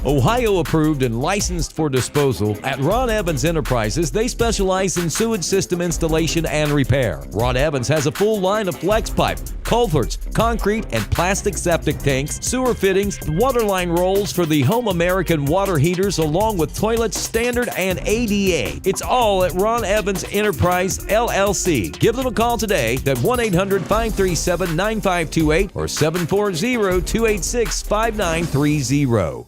Ohio approved and licensed for disposal, at Ron Evans Enterprises, they specialize in sewage system installation and repair. Ron Evans has a full line of flex pipe, culverts, concrete and plastic septic tanks, sewer fittings, waterline rolls for the Home American water heaters, along with toilets, standard and ADA. It's all at Ron Evans Enterprise, LLC. Give them a call today at 1-800-537-9528 or 740-286-5930.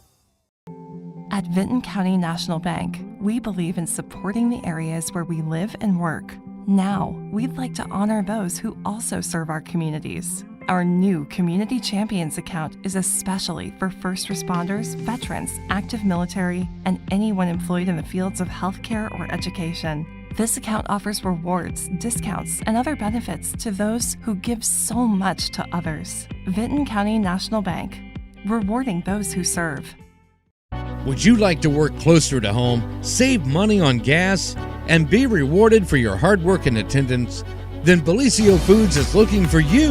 At Vinton County National Bank, we believe in supporting the areas where we live and work. Now, we'd like to honor those who also serve our communities. Our new Community Champions account is especially for first responders, veterans, active military, and anyone employed in the fields of healthcare or education. This account offers rewards, discounts, and other benefits to those who give so much to others. Vinton County National Bank, rewarding those who serve. Would you like to work closer to home, save money on gas, and be rewarded for your hard work and attendance? Then Bellisio Foods is looking for you.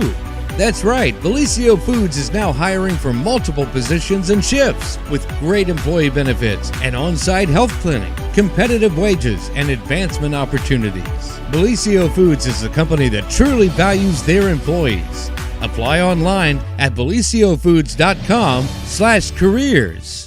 That's right, Bellisio Foods is now hiring for multiple positions and shifts with great employee benefits, an on-site health clinic, competitive wages, and advancement opportunities. Bellisio Foods is a company that truly values their employees. Apply online at BellisioFoods.com/careers.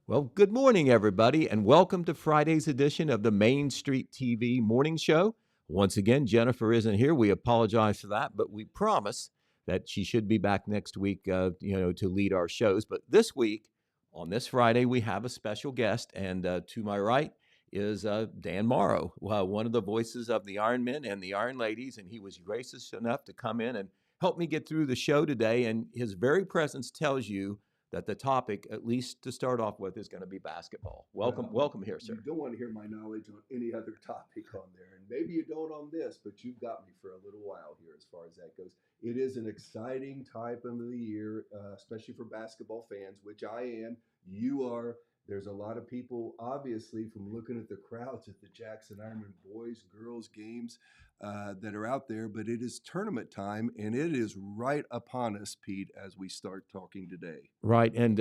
Well, good morning, everybody, and welcome to Friday's edition of the Main Street TV Morning Show. Once again, Jennifer isn't here. We apologize for that, but we promise that she should be back next week, to lead our shows. But this week, on this Friday, we have a special guest, and to my right is Dan Morrow, one of the voices of the Iron Men and the Iron Ladies, and he was gracious enough to come in and help me get through the show today, and his very presence tells you that the topic, at least to start off with, is going to be basketball. Welcome here, sir. You don't want to hear my knowledge on any other topic on there, and maybe you don't on this, but you've got me for a little while here as far as that goes. It is an exciting time of the year, especially for basketball fans, which I am. You are. There's a lot of people, obviously, from looking at the crowds at the Jackson Ironman boys, girls games that are out there, but it is tournament time, and it is right upon us, Pete, as we start talking today. Right, and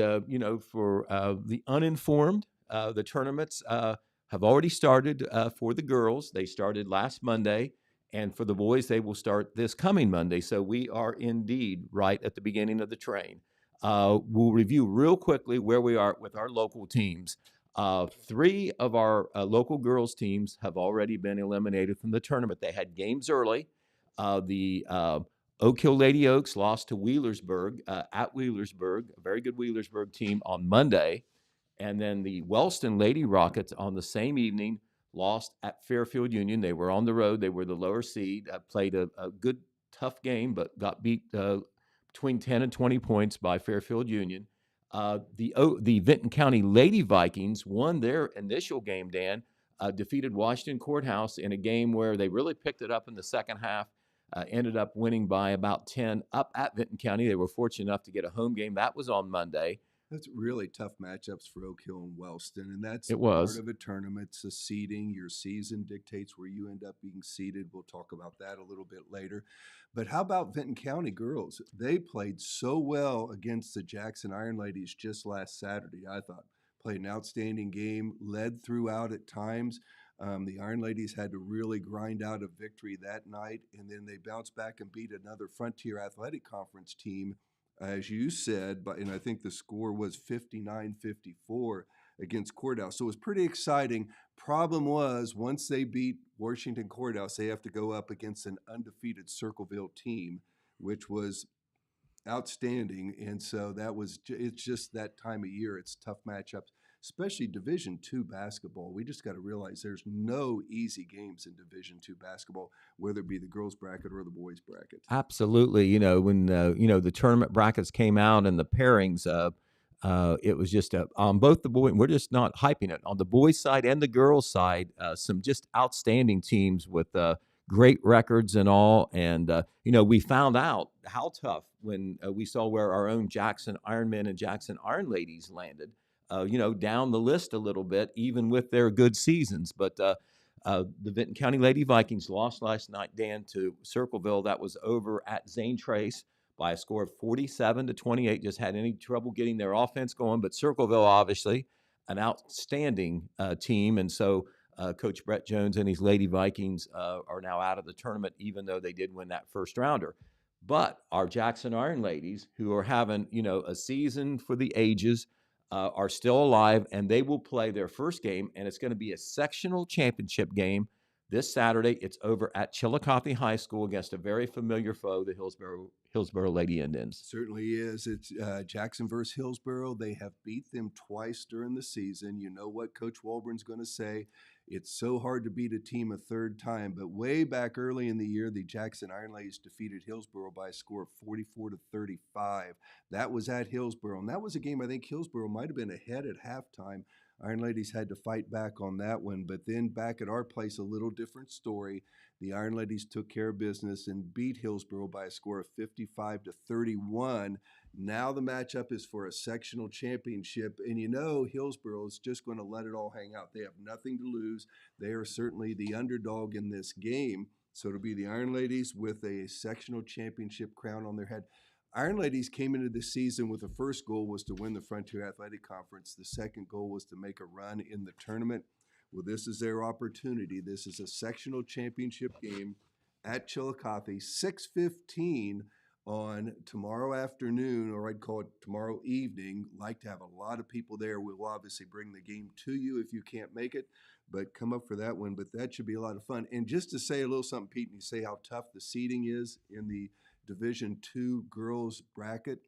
for the uninformed, the tournaments have already started for the girls. They started last Monday, and for the boys, they will start this coming Monday. So we are indeed right at the beginning of the train. We'll review real quickly where we are with our local teams. 3 of our local girls teams have already been eliminated from the tournament. They had games early. The Oak Hill Lady Oaks lost to Wheelersburg at Wheelersburg, a very good Wheelersburg team, on Monday. And then the Wellston Lady Rockets on the same evening lost at Fairfield Union. They were on the road. They were the lower seed, played a good, tough game, but got beat between 10 and 20 points by Fairfield Union. The Vinton County Lady Vikings won their initial game, Dan, defeated Washington Courthouse in a game where they really picked it up in the second half, ended up winning by about 10 up at Vinton County. They were fortunate enough to get a home game. That was on Monday. That's really tough matchups for Oak Hill and Wellston, and that's part of a tournament. It's a seeding. Your season dictates where you end up being seeded. We'll talk about that a little bit later. But how about Vinton County girls? They played so well against the Jackson Iron Ladies just last Saturday, I thought. Played an outstanding game, led throughout at times. The Iron Ladies had to really grind out a victory that night, and then they bounced back and beat another Frontier Athletic Conference team, as you said, and I think the score was 59-54 against Courthouse. So it was pretty exciting. Problem was, once they beat Washington Courthouse, they have to go up against an undefeated Circleville team, which was outstanding. And so it's just that time of year. It's tough matchups, especially Division II basketball. We just got to realize there's no easy games in Division II basketball, whether it be the girls bracket or the boys bracket. Absolutely. When the tournament brackets came out and the pairings, it was just on both the boys. We're just not hyping it on the boys' side and the girls' side. Some just outstanding teams with great records and all. And we found out how tough when we saw where our own Jackson Ironmen and Jackson Iron Ladies landed. Down the list a little bit, even with their good seasons. But The Vinton County Lady Vikings lost last night, Dan, to Circleville. That was over at Zane Trace by a score of 47-28. Just had any trouble getting their offense going, but Circleville, obviously, an outstanding team. And so Coach Brett Jones and his Lady Vikings are now out of the tournament, even though they did win that first rounder. But our Jackson Iron Ladies, who are having, a season for the ages, are still alive, and they will play their first game, and it's going to be a sectional championship game this Saturday. It's over at Chillicothe High School against a very familiar foe, the Hillsboro Lady Indians. Certainly is. It's Jackson versus Hillsboro. They have beat them twice during the season. You know what Coach Walburn's going to say. It's so hard to beat a team a third time. But way back early in the year, the Jackson Iron Ladies defeated Hillsboro by a score of 44-35. That was at Hillsboro. And that was a game I think Hillsboro might have been ahead at halftime. Iron Ladies had to fight back on that one. But then back at our place, a little different story. The Iron Ladies took care of business and beat Hillsboro by a score of 55-31. Now the matchup is for a sectional championship. And Hillsboro is just going to let it all hang out. They have nothing to lose. They are certainly the underdog in this game. So it'll be the Iron Ladies with a sectional championship crown on their head. Iron Ladies came into the season with the first goal was to win the Frontier Athletic Conference. The second goal was to make a run in the tournament. Well, this is their opportunity. This is a sectional championship game at Chillicothe, 6:15 on tomorrow afternoon, or I'd call it tomorrow evening. Like to have a lot of people there. We'll obviously bring the game to you if you can't make it, but come up for that one. But that should be a lot of fun. And just to say a little something, Pete, and you say how tough the seating is in the Division II girls bracket.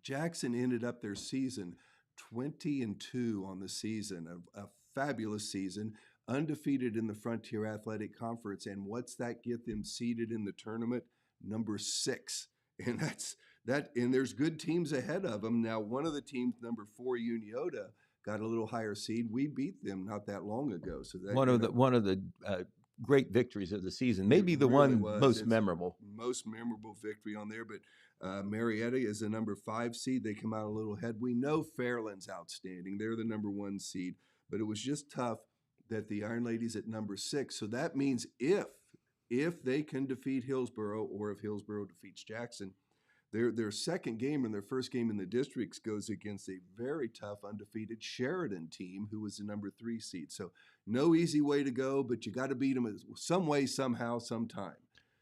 Jackson ended up their season 20-2 on the season, a fabulous season, undefeated in the Frontier Athletic Conference. And what's that get them seeded in the tournament? Number 6. And that's that. And there's good teams ahead of them. Now, one of the teams, number 4, Uniota, got a little higher seed. We beat them not that long ago. So that one of the great victories of the season, maybe the really one most memorable. Most memorable victory on there. But Marietta is the number 5 seed. They come out a little ahead. We know Fairland's outstanding. They're the number 1 seed. But it was just tough that the Iron Ladies at number 6. So that means if they can defeat Hillsboro, or if Hillsboro defeats Jackson, their second game and their first game in the districts goes against a very tough undefeated Sheridan team, who was the number 3 seed. So no easy way to go, but you got to beat them some way, somehow, sometime.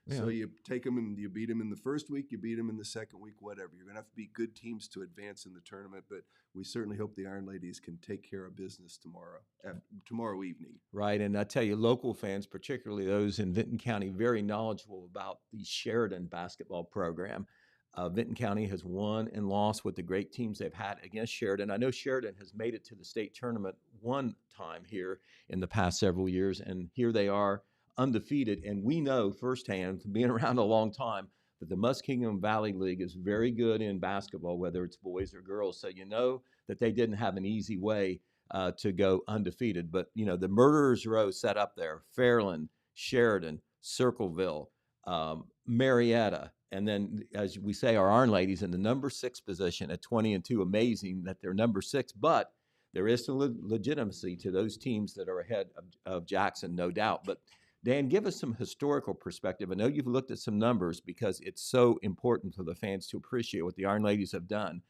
Yeah. So you take them and you beat them in the first week, you beat them in the second week, whatever. You're going to have to beat good teams to advance in the tournament, but we certainly hope the Iron Ladies can take care of business tomorrow evening. Right, and I tell you, local fans, particularly those in Vinton County, very knowledgeable about the Sheridan basketball program. Vinton County has won and lost with the great teams they've had against Sheridan. I know Sheridan has made it to the state tournament one time here in the past several years, and here they are undefeated. And we know firsthand, from being around a long time, that the Muskingum Valley League is very good in basketball, whether it's boys or girls. So you know that they didn't have an easy way to go undefeated. But, the murderer's row set up there: Fairland, Sheridan, Circleville, Marietta. And then, as we say, our Iron Ladies in the number 6 position at 20-2. Amazing that they're number 6, but there is some legitimacy to those teams that are ahead of Jackson, no doubt. But Dan, give us some historical perspective. I know you've looked at some numbers because it's so important for the fans to appreciate what the Iron Ladies have done.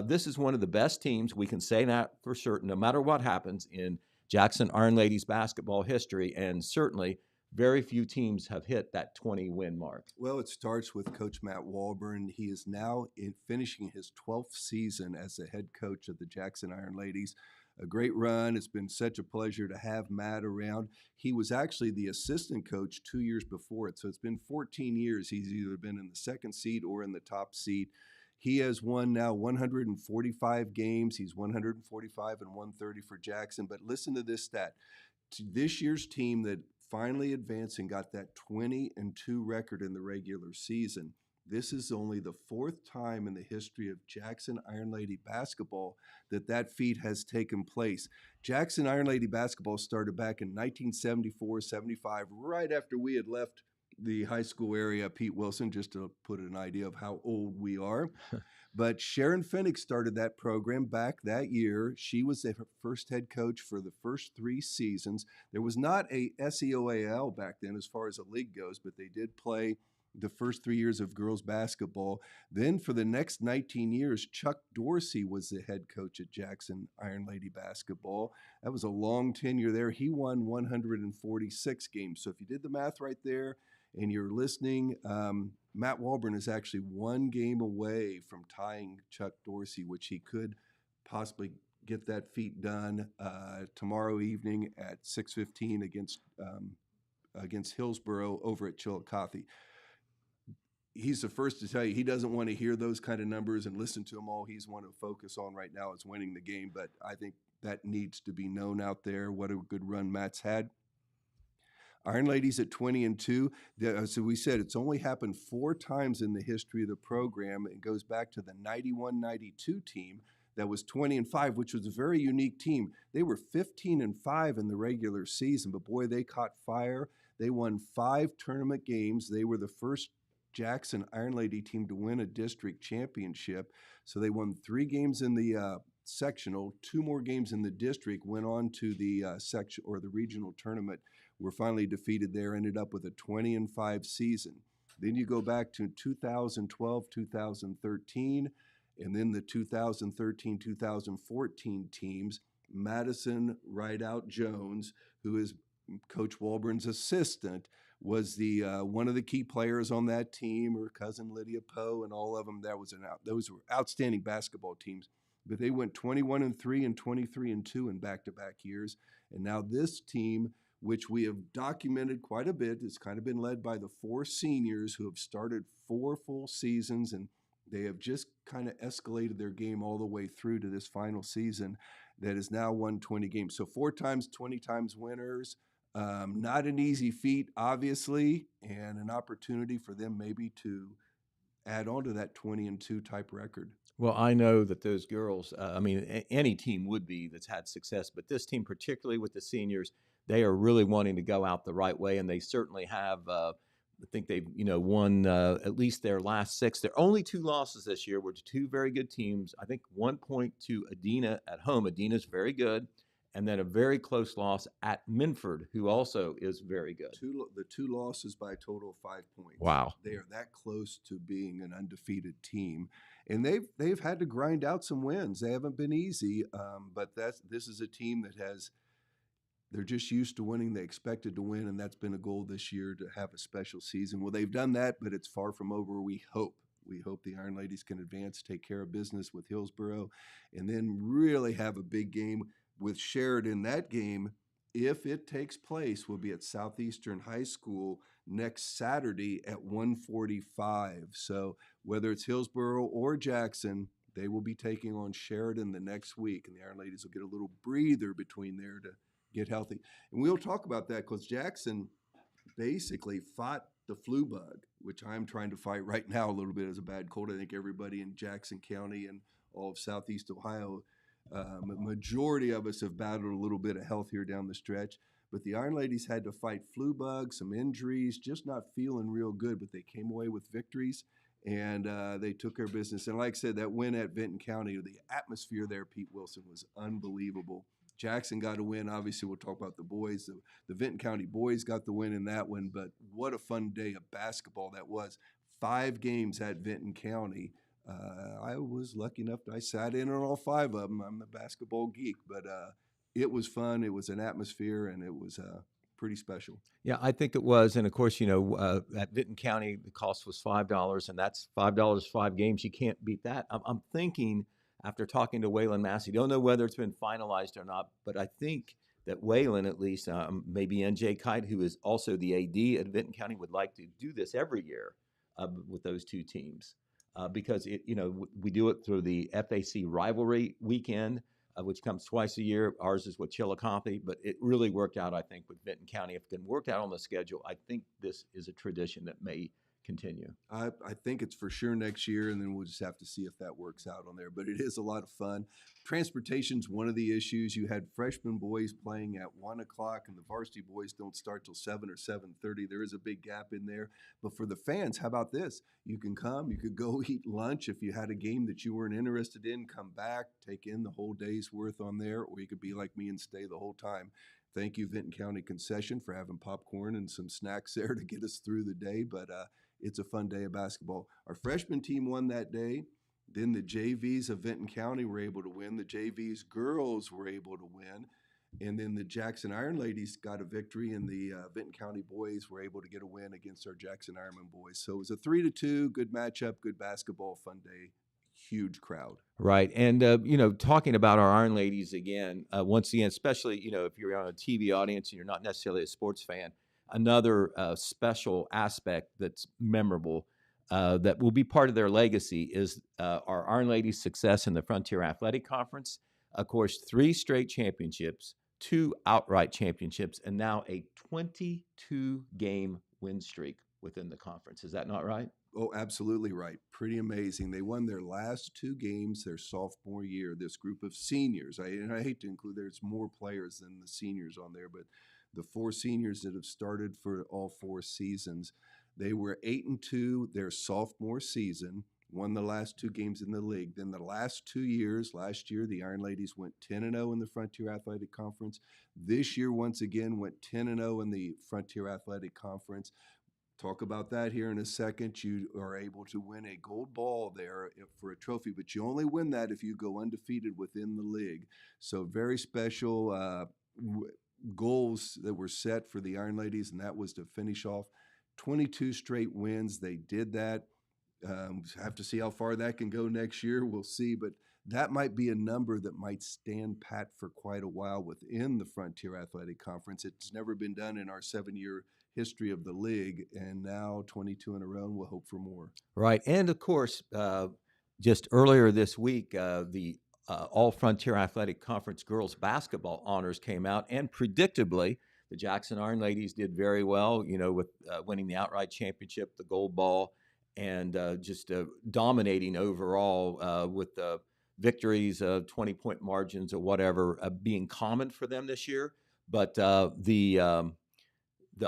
This is one of the best teams, we can say that for certain, no matter what happens in Jackson Iron Ladies basketball history, and certainly very few teams have hit that 20-win mark. Well, it starts with Coach Matt Walburn. He is now finishing his 12th season as the head coach of the Jackson Iron Ladies. A great run. It's been such a pleasure to have Matt around. He was actually the assistant coach 2 years before it, so it's been 14 years. He's either been in the second seat or in the top seat. He has won now 145 games. He's 145 and 130 for Jackson. But listen to this stat. This year's team that finally advanced and got that 20-2 record in the regular season. This is only the 4th time in the history of Jackson Iron Lady basketball that feat has taken place. Jackson Iron Lady basketball started back in 1974-75, right after we had left the high school area, Pete Wilson, just to put an idea of how old we are. But Sharon Finnick started that program back that year. She was the first head coach for the first 3 seasons. There was not a SEOAL back then as far as a league goes, but they did play the first 3 years of girls basketball. Then for the next 19 years, Chuck Dorsey was the head coach at Jackson Iron Lady basketball. That was a long tenure there. He won 146 games. So if you did the math right there and you're listening, Matt Walburn is actually 1 game away from tying Chuck Dorsey, which he could possibly get that feat done tomorrow evening at 6:15 against Hillsborough over at Chillicothe. He's the first to tell you he doesn't want to hear those kind of numbers and listen to them all. He's want to focus on right now is winning the game, but I think that needs to be known out there. What a good run Matt's had. Iron Ladies at 20-2. So we said it's only happened 4 times in the history of the program. It goes back to the 91-92 team that was 20-5, which was a very unique team. They were 15-5 in the regular season, but boy, they caught fire. They won 5 tournament games. They were the first Jackson Iron Lady team to win a district championship. So they won 3 games in the sectional, 2 more games in the district, went on to the section or the regional tournament, were finally defeated there, ended up with a 20-5 season. Then you go back to 2012, 2013, and then the 2013, 2014 teams. Madison Rideout Jones, who is Coach Walburn's assistant, was the one of the key players on that team. Her cousin Lydia Poe and all of them. Those were outstanding basketball teams. But they went 21-3 and 23-2 in back-to-back years. And now this team, which we have documented quite a bit, has kind of been led by the 4 seniors who have started 4 full seasons, and they have just kind of escalated their game all the way through to this final season that has now won 20 games. So 4 times, 20 times winners. Not an easy feat, obviously, and an opportunity for them maybe to add on to that 20-2 type record. Well, I know that those girls, any team would be that's had success, but this team, particularly with the seniors, they are really wanting to go out the right way, and they certainly have. I think they've won at least their last 6. Their only 2 losses this year were to 2 very good teams. I think 1 point to Adena at home. Adena's very good. And then a very close loss at Minford, who also is very good. The 2 losses by a total of 5 points. Wow. They are that close to being an undefeated team. And they've had to grind out some wins. They haven't been easy, but this is a team that they're just used to winning. They expected to win, and that's been a goal this year, to have a special season. Well, they've done that, but it's far from over, we hope. We hope the Iron Ladies can advance, take care of business with Hillsborough, and then really have a big game with Sheridan. That game, if it takes place, will be at Southeastern High School next Saturday at 1:45. So whether it's Hillsborough or Jackson, they will be taking on Sheridan the next week, and the Iron Ladies will get a little breather between there to get healthy. And we'll talk about that because Jackson basically fought the flu bug, which I'm trying to fight right now a little bit as a bad cold. I think everybody in Jackson County and all of Southeast Ohio, majority of us have battled a little bit of health here down the stretch. But the Iron Ladies had to fight flu bugs, some injuries, just not feeling real good, but they came away with victories, and they took care of business. And like I said, that win at Vinton County, the atmosphere there, Pete Wilson, was unbelievable. Jackson got a win. Obviously, we'll talk about the boys. The Vinton County boys got the win in that one, but what a fun day of basketball that was. 5 games at Vinton County. I was lucky enough I sat in on all 5 of them. I'm a basketball geek, but it was fun. It was an atmosphere, and it was pretty special. Yeah, I think it was. And of course, at Vinton County, the cost was $5, and that's $5, 5 games. You can't beat that. I'm thinking, after talking to Waylon Massey, don't know whether it's been finalized or not, but I think that Waylon, at least, maybe NJ Kite, who is also the AD at Vinton County, would like to do this every year with those 2 teams. Because we do it through the FAC rivalry weekend, which comes twice a year. Ours is with Chillicothe, but it really worked out, I think, with Vinton County. If it can work out on the schedule, I think this is a tradition that may continue? I think it's for sure next year, and then we'll just have to see if that works out on there. But it is a lot of fun. Transportation's one of the issues. You had freshman boys playing at 1 o'clock, and the varsity boys don't start till 7 or 7:30. There is a big gap in there. But for the fans, how about this? You can come. You could go eat lunch if you had a game that you weren't interested in. Come back, take in the whole day's worth on there, or you could be like me and stay the whole time. Thank you, Vinton County Concession, for having popcorn and some snacks there to get us through the day. But it's a fun day of basketball. Our freshman team won that day. Then the JVs of Vinton County were able to win. The JVs girls were able to win. And then the Jackson Iron Ladies got a victory, and the Vinton County boys were able to get a win against our Jackson Ironman boys. So it was a 3-2, good matchup, good basketball, fun day, huge crowd. Right. And, talking about our Iron Ladies again, once again, especially, if you're on a TV audience and you're not necessarily a sports fan, another special aspect that's memorable that will be part of their legacy is our Iron Ladies' success in the Frontier Athletic Conference. Of course, 3 straight championships, 2 outright championships, and now a 22-game win streak within the conference. Is that not right? Oh, absolutely right. Pretty amazing. They won their last 2 games their sophomore year. This group of seniors, and I hate to include, there's more players than the seniors on there, but the 4 seniors that have started for all 4 seasons, they were 8-2 their sophomore season, won the last 2 games in the league. Then the last 2 years, last year, the Iron Ladies went 10-0 in the Frontier Athletic Conference. This year, once again, went 10-0 in the Frontier Athletic Conference. Talk about that here in a second. You are able to win a gold ball there for a trophy, but you only win that if you go undefeated within the league. So very special goals that were set for the Iron Ladies, and that was to finish off 22 straight wins. They did that. Have to see how far that can go next year. We'll see, but that might be a number that might stand pat for quite a while within the Frontier Athletic Conference. It's never been done in our 7-year history of the league, and now 22 in a row, and we'll hope for more. Right. And of course, just earlier this week, the All Frontier Athletic Conference girls basketball honors came out, and predictably, the Jackson Iron Ladies did very well, with winning the outright championship, the gold ball, and just dominating overall with the victories of 20-point margins or whatever being common for them this year. But the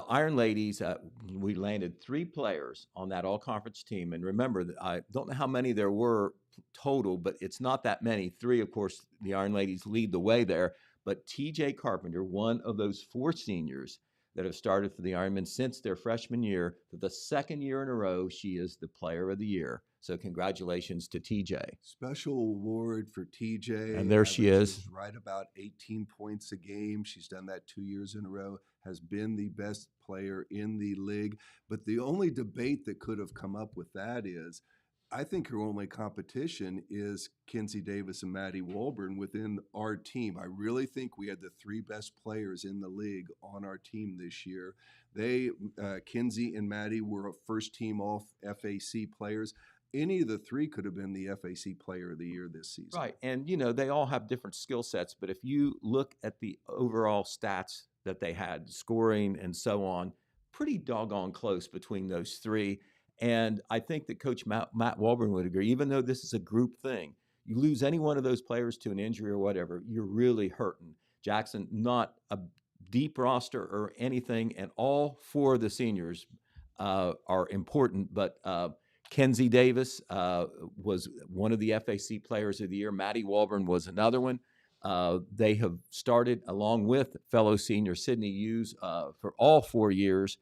Iron Ladies, we landed 3 players on that all-conference team. And remember, I don't know how many there were total, but it's not that many. 3, of course, the Iron Ladies lead the way there. But TJ Carpenter, one of those 4 seniors that have started for the Ironmen since their freshman year, for the 2nd year in a row, she is the Player of the Year. So congratulations to TJ. Special award for TJ. And there she is. Right about 18 points a game. She's done that 2 years in a row, has been the best player in the league. But the only debate that could have come up with that is, I think her only competition is Kenzie Davis and Maddie Walburn within our team. I really think we had the 3 best players in the league on our team this year. Kenzie and Maddie were first team all FAC players. Any of the 3 could have been the FAC Player of the Year this season. Right. And, they all have different skill sets. But if you look at the overall stats that they had, scoring and so on, pretty doggone close between those 3. And I think that Coach Matt Walburn would agree, even though this is a group thing, you lose any one of those players to an injury or whatever, you're really hurting. Jackson, not a deep roster or anything, and all 4 of the seniors are important, but Kenzie Davis was one of the FAC Players of the Year. Maddie Walburn was another one. They have started, along with fellow senior Sydney Hughes, for all 4 years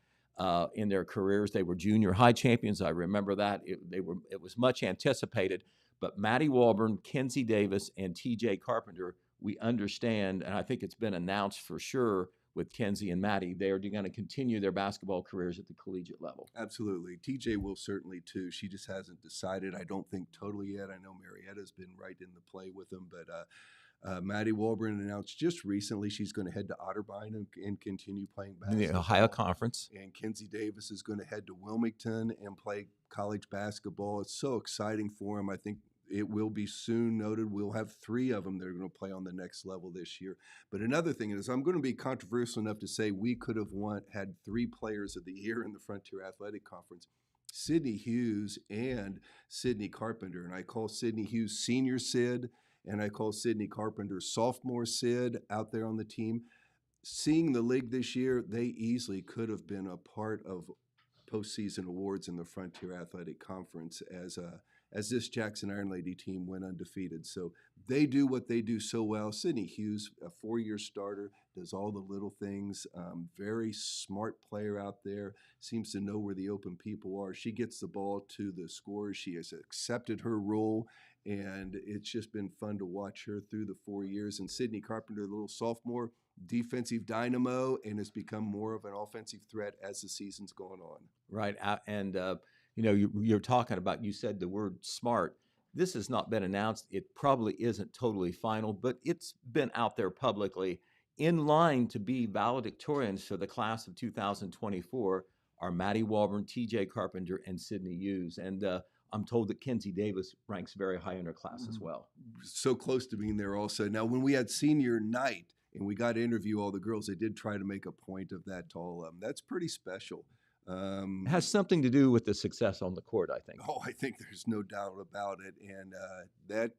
in their careers. They were junior high champions. I remember that. It was much anticipated. But Maddie Walburn, Kenzie Davis, and TJ Carpenter, we understand, and I think it's been announced for sure with Kenzie and Maddie, they are going to continue their basketball careers at the collegiate level. Absolutely. TJ will certainly too. She just hasn't decided, I don't think totally yet. I know Marietta's been right in the play with them, but Maddie Walburn announced just recently she's going to head to Otterbein and continue playing basketball. In the Ohio Conference. And Kenzie Davis is going to head to Wilmington and play college basketball. It's so exciting for him. I think it will be soon noted. We'll have 3 of them that are going to play on the next level this year. But another thing is, I'm going to be controversial enough to say we could have had 3 Players of the Year in the Frontier Athletic Conference. Sydney Hughes and Sydney Carpenter. And I call Sydney Hughes Senior Sid, and I call Sydney Carpenter Sophomore Sid out there on the team. Seeing the league this year, they easily could have been a part of postseason awards in the Frontier Athletic Conference as this Jackson Iron Lady team went undefeated. So they do what they do so well. Sydney Hughes, a 4-year starter, does all the little things. Very smart player out there, seems to know where the open people are. She gets the ball to the scorers. She has accepted her role, and it's just been fun to watch her through the 4 years. And Sydney Carpenter, the little sophomore, defensive dynamo, and has become more of an offensive threat as the season's gone on. Right. And, you're talking about, you said the word smart. This has not been announced. It probably isn't totally final, but it's been out there publicly. In line to be valedictorians for the class of 2024 are Maddie Walburn, TJ Carpenter, and Sydney Hughes. And I'm told that Kenzie Davis ranks very high in her class as well. So close to being there also. Now, when we had senior night and we got to interview all the girls, they did try to make a point of that to all of them. That's pretty special. It has something to do with the success on the court, I think. Oh, I think there's no doubt about it. And that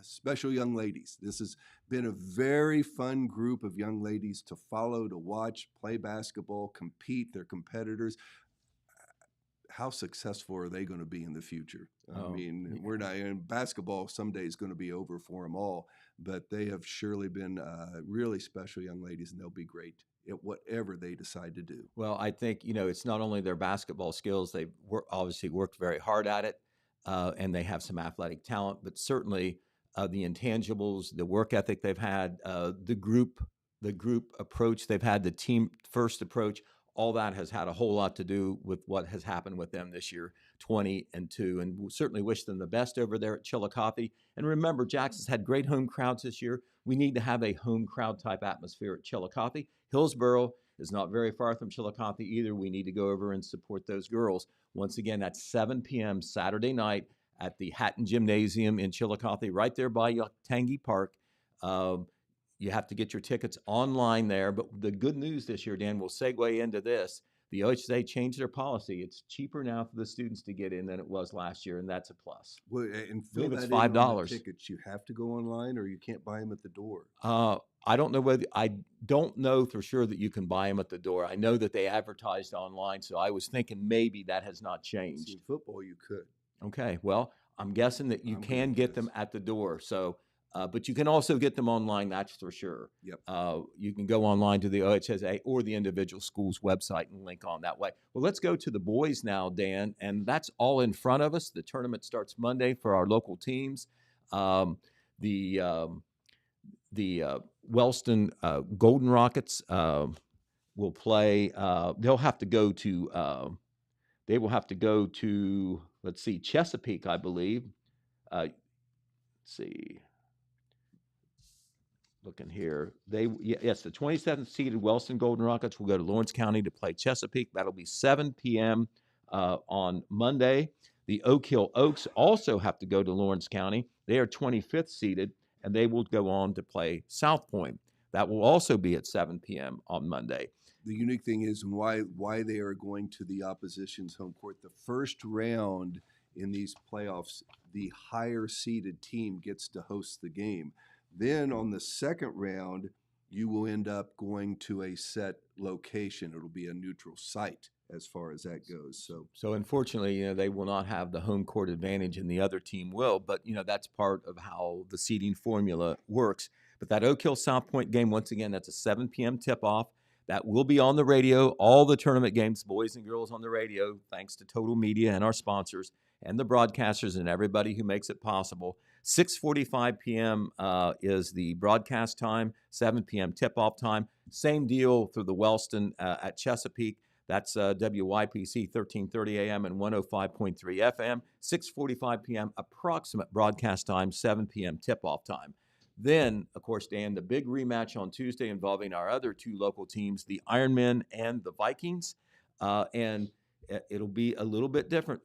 special young ladies, this has been a very fun group of young ladies to follow, to watch, play basketball, compete. They're competitors. How successful are they going to be in the future? I mean, we're not in basketball. Someday is going to be over for them all, but they have surely been really special young ladies, and they'll be great at whatever they decide to do. Well, I think, it's not only their basketball skills, they've obviously worked very hard at it, and they have some athletic talent, but certainly the intangibles, the work ethic they've had, the group approach they've had, the team first approach, all that has had a whole lot to do with what has happened with them this year, 20-2. And we'll certainly wish them the best over there at Chillicothe. And remember, Jackson's had great home crowds this year. We need to have a home crowd type atmosphere at Chillicothe. Hillsboro is not very far from Chillicothe either. We need to go over and support those girls. Once again, that's 7 p.m. Saturday night at the Hatton Gymnasium in Chillicothe, right there by Tangy Park. You have to get your tickets online there. But the good news this year, Dan, we'll segue into this. The OHSA changed their policy. It's cheaper now for the students to get in than it was last year, and that's a plus. Well, and fill believe it's that in on the $5. tickets. You have to go online, or you can't buy them at the door. I don't know for sure that you can buy them at the door. I know that they advertised online, so I was thinking maybe that has not changed. In football, you could. Okay, well, I'm guessing that you I'm can gonna get guess. them at the door. So, but you can also get them online. That's for sure. Yep. You can go online to the OHSA or the individual school's website and link on that way. Well, let's go to the boys now, Dan, and that's all in front of us. The tournament starts Monday for our local teams. The Wellston Golden Rockets will play. They will have to go to. Let's see, Chesapeake, I believe. Let's see. Looking here, the 27th seeded Wellston Golden Rockets will go to Lawrence County to play Chesapeake. That'll be 7 p.m. On Monday. The Oak Hill Oaks also have to go to Lawrence County. They are 25th seeded, and they will go on to play South Point. That will also be at 7 p.m. on Monday. The unique thing is why they are going to the opposition's home court. The first round in these playoffs, the higher seeded team gets to host the game. Then on the second round, you will end up going to a set location. It'll be a neutral site as far as that goes. So unfortunately, they will not have the home court advantage, and the other team will. But that's part of how the seeding formula works. But that Oak Hill South Point game, once again, that's a 7 p.m. tip-off. That will be on the radio. All the tournament games, boys and girls, on the radio, thanks to Total Media and our sponsors and the broadcasters and everybody who makes it possible. 6:45 p.m. Is the broadcast time, 7 p.m. tip-off time. Same deal through the Wellston at Chesapeake. That's WYPC 1330 AM and 105.3 FM. 6:45 p.m. approximate broadcast time, 7 p.m. tip-off time. Then, of course, Dan, the big rematch on Tuesday involving our other two local teams, the Ironmen and the Vikings. And it'll be a little bit different.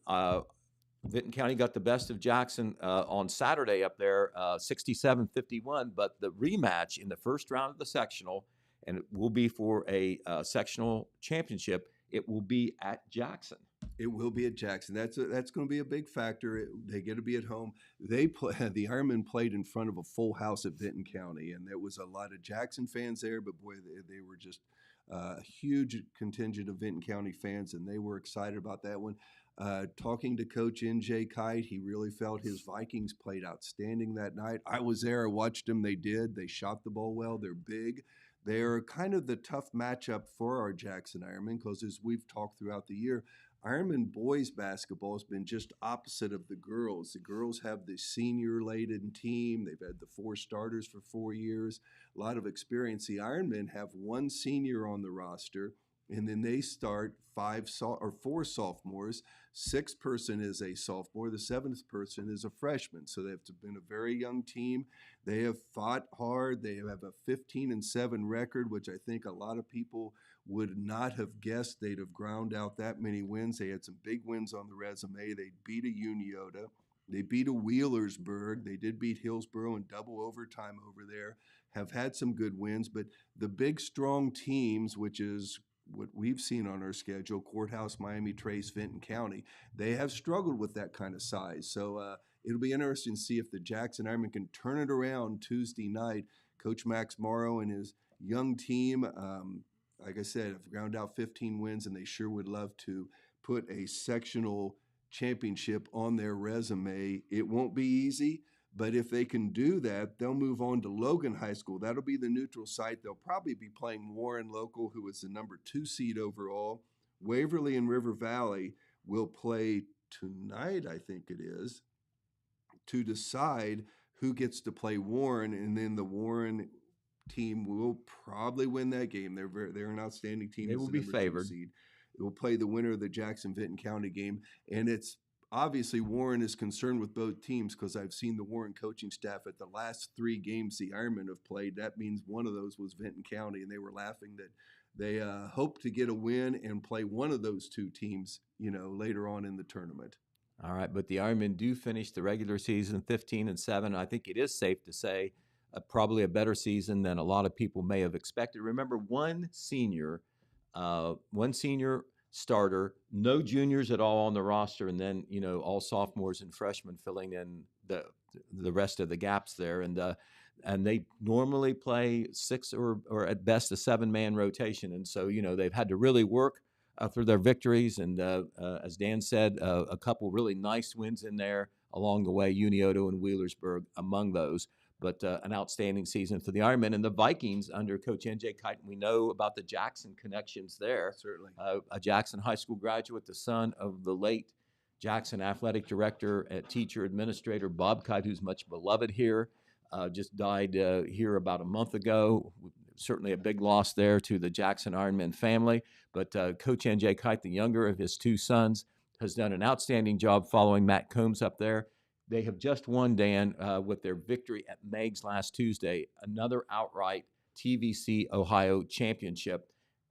Vinton County got the best of Jackson on Saturday up there, 67-51. But the rematch in the first round of the sectional, and it will be for a sectional championship, it will be at Jackson. It will be at Jackson. That's going to be a big factor. They get to be at home. They play, the Ironmen played in front of a full house at Vinton County, and there was a lot of Jackson fans there. But boy, they were just a huge contingent of Vinton County fans, and they were excited about that one. Talking to Coach N.J. Kite, he really felt his Vikings played outstanding that night. I was there. I watched them. They did. They shot the ball well. They're big. They're kind of the tough matchup for our Jackson Ironmen because, as we've talked throughout the year, Ironman boys basketball has been just opposite of the girls. The girls have the senior-laden team. They've had the 4 starters for 4 years, a lot of experience. The Ironmen have 1 senior on the roster, and then they start 4 sophomores. 6th person is a sophomore. The 7th person is a freshman. So they've been a very young team. They have fought hard. They have a 15-7 record, which I think a lot of people would not have guessed they'd have ground out that many wins. They had some big wins on the resume. They beat a Uniota. They beat a Wheelersburg. They did beat Hillsboro in double overtime over there, have had some good wins. But the big, strong teams, which is what we've seen on our schedule, Courthouse, Miami Trace, Vinton County, they have struggled with that kind of size. So it'll be interesting to see if the Jackson Ironmen can turn it around Tuesday night. Coach Max Morrow and his young team, like I said, have ground out 15 wins, and they sure would love to put a sectional championship on their resume. It won't be easy, but if they can do that, they'll move on to Logan High School. That'll be the neutral site. They'll probably be playing Warren Local, who is the number 2 seed overall. Waverly and River Valley will play tonight, I think it is, to decide who gets to play Warren, and then the Warren team will probably win that game. They're an outstanding team. They will be favored. Seed. It will play the winner of the Jackson-Vinton County game, and it's obviously Warren is concerned with both teams because I've seen the Warren coaching staff at the last 3 games the Ironmen have played. That means one of those was Vinton County, and they were laughing that they hope to get a win and play one of those 2 teams, later on in the tournament. All right, but the Ironmen do finish the regular season 15-7. I think it is safe to say probably a better season than a lot of people may have expected. Remember, one senior starter, no juniors at all on the roster, and then all sophomores and freshmen filling in the rest of the gaps there. And they normally play 6 or at best a 7-man rotation, and so they've had to really work for their victories. And as Dan said, a couple really nice wins in there along the way, Unioto and Wheelersburg among those. But an outstanding season for the Ironmen. And the Vikings under Coach N.J. Kite, we know about the Jackson connections there. Certainly. A Jackson High School graduate, the son of the late Jackson athletic director, teacher, administrator Bob Kite, who's much beloved here, just died here about a month ago. Certainly a big loss there to the Jackson Ironmen family. But Coach N.J. Kite, the younger of his 2 sons, has done an outstanding job following Matt Combs up there. They have just won, Dan, with their victory at Meigs last Tuesday, another outright TVC Ohio championship.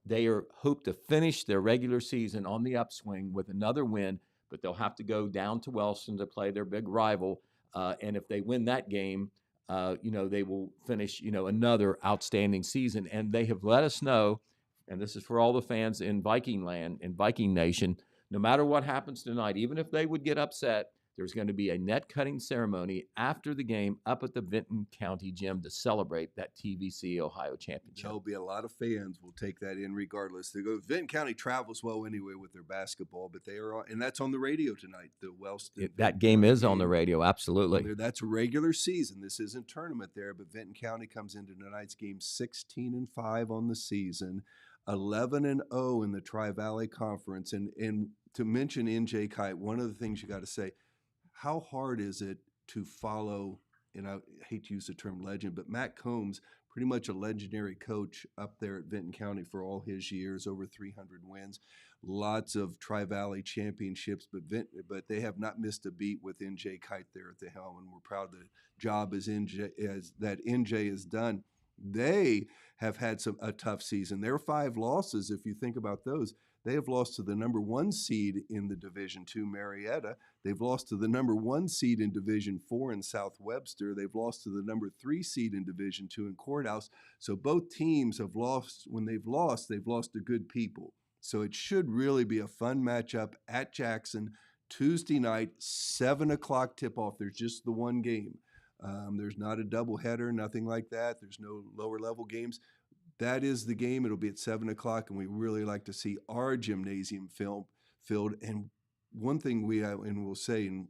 They hope to finish their regular season on the upswing with another win, but they'll have to go down to Wellston to play their big rival. And if they win that game, they will finish, another outstanding season. And they have let us know, and this is for all the fans in Viking land, in Viking Nation, no matter what happens tonight, even if they would get upset, there's going to be a net cutting ceremony after the game up at the Vinton County Gym to celebrate that TVC Ohio championship. There'll be a lot of fans will take that in regardless. They go. Vinton County travels well anyway with their basketball, but they are on, and that's on the radio tonight. The Wellston. That game is on the radio, absolutely. That's regular season. This isn't tournament there, but Vinton County comes into tonight's game 16-5 on the season, 11-0 in the Tri-Valley Conference, and to mention N.J. Kite, one of the things you got to say. How hard is it to follow, and I hate to use the term legend, but Matt Combs, pretty much a legendary coach up there at Vinton County for all his years, over 300 wins, lots of Tri-Valley championships, but they have not missed a beat with N.J. Kite there at the helm, and we're proud of the job that N.J. has done. They have had a tough season. Their 5 losses, if you think about those, they have lost to the number 1 seed in the Division II, Marietta. They've lost to the number 1 seed in Division IV in South Webster. They've lost to the number 3 seed in Division II in Courthouse. So both teams have lost. When they've lost to good people. So it should really be a fun matchup at Jackson Tuesday night, 7 o'clock tip off. There's just the one game. There's not a doubleheader, nothing like that. There's no lower level games. That is the game. It'll be at 7 o'clock, and we really like to see our gymnasium filled. And one thing we'll say, and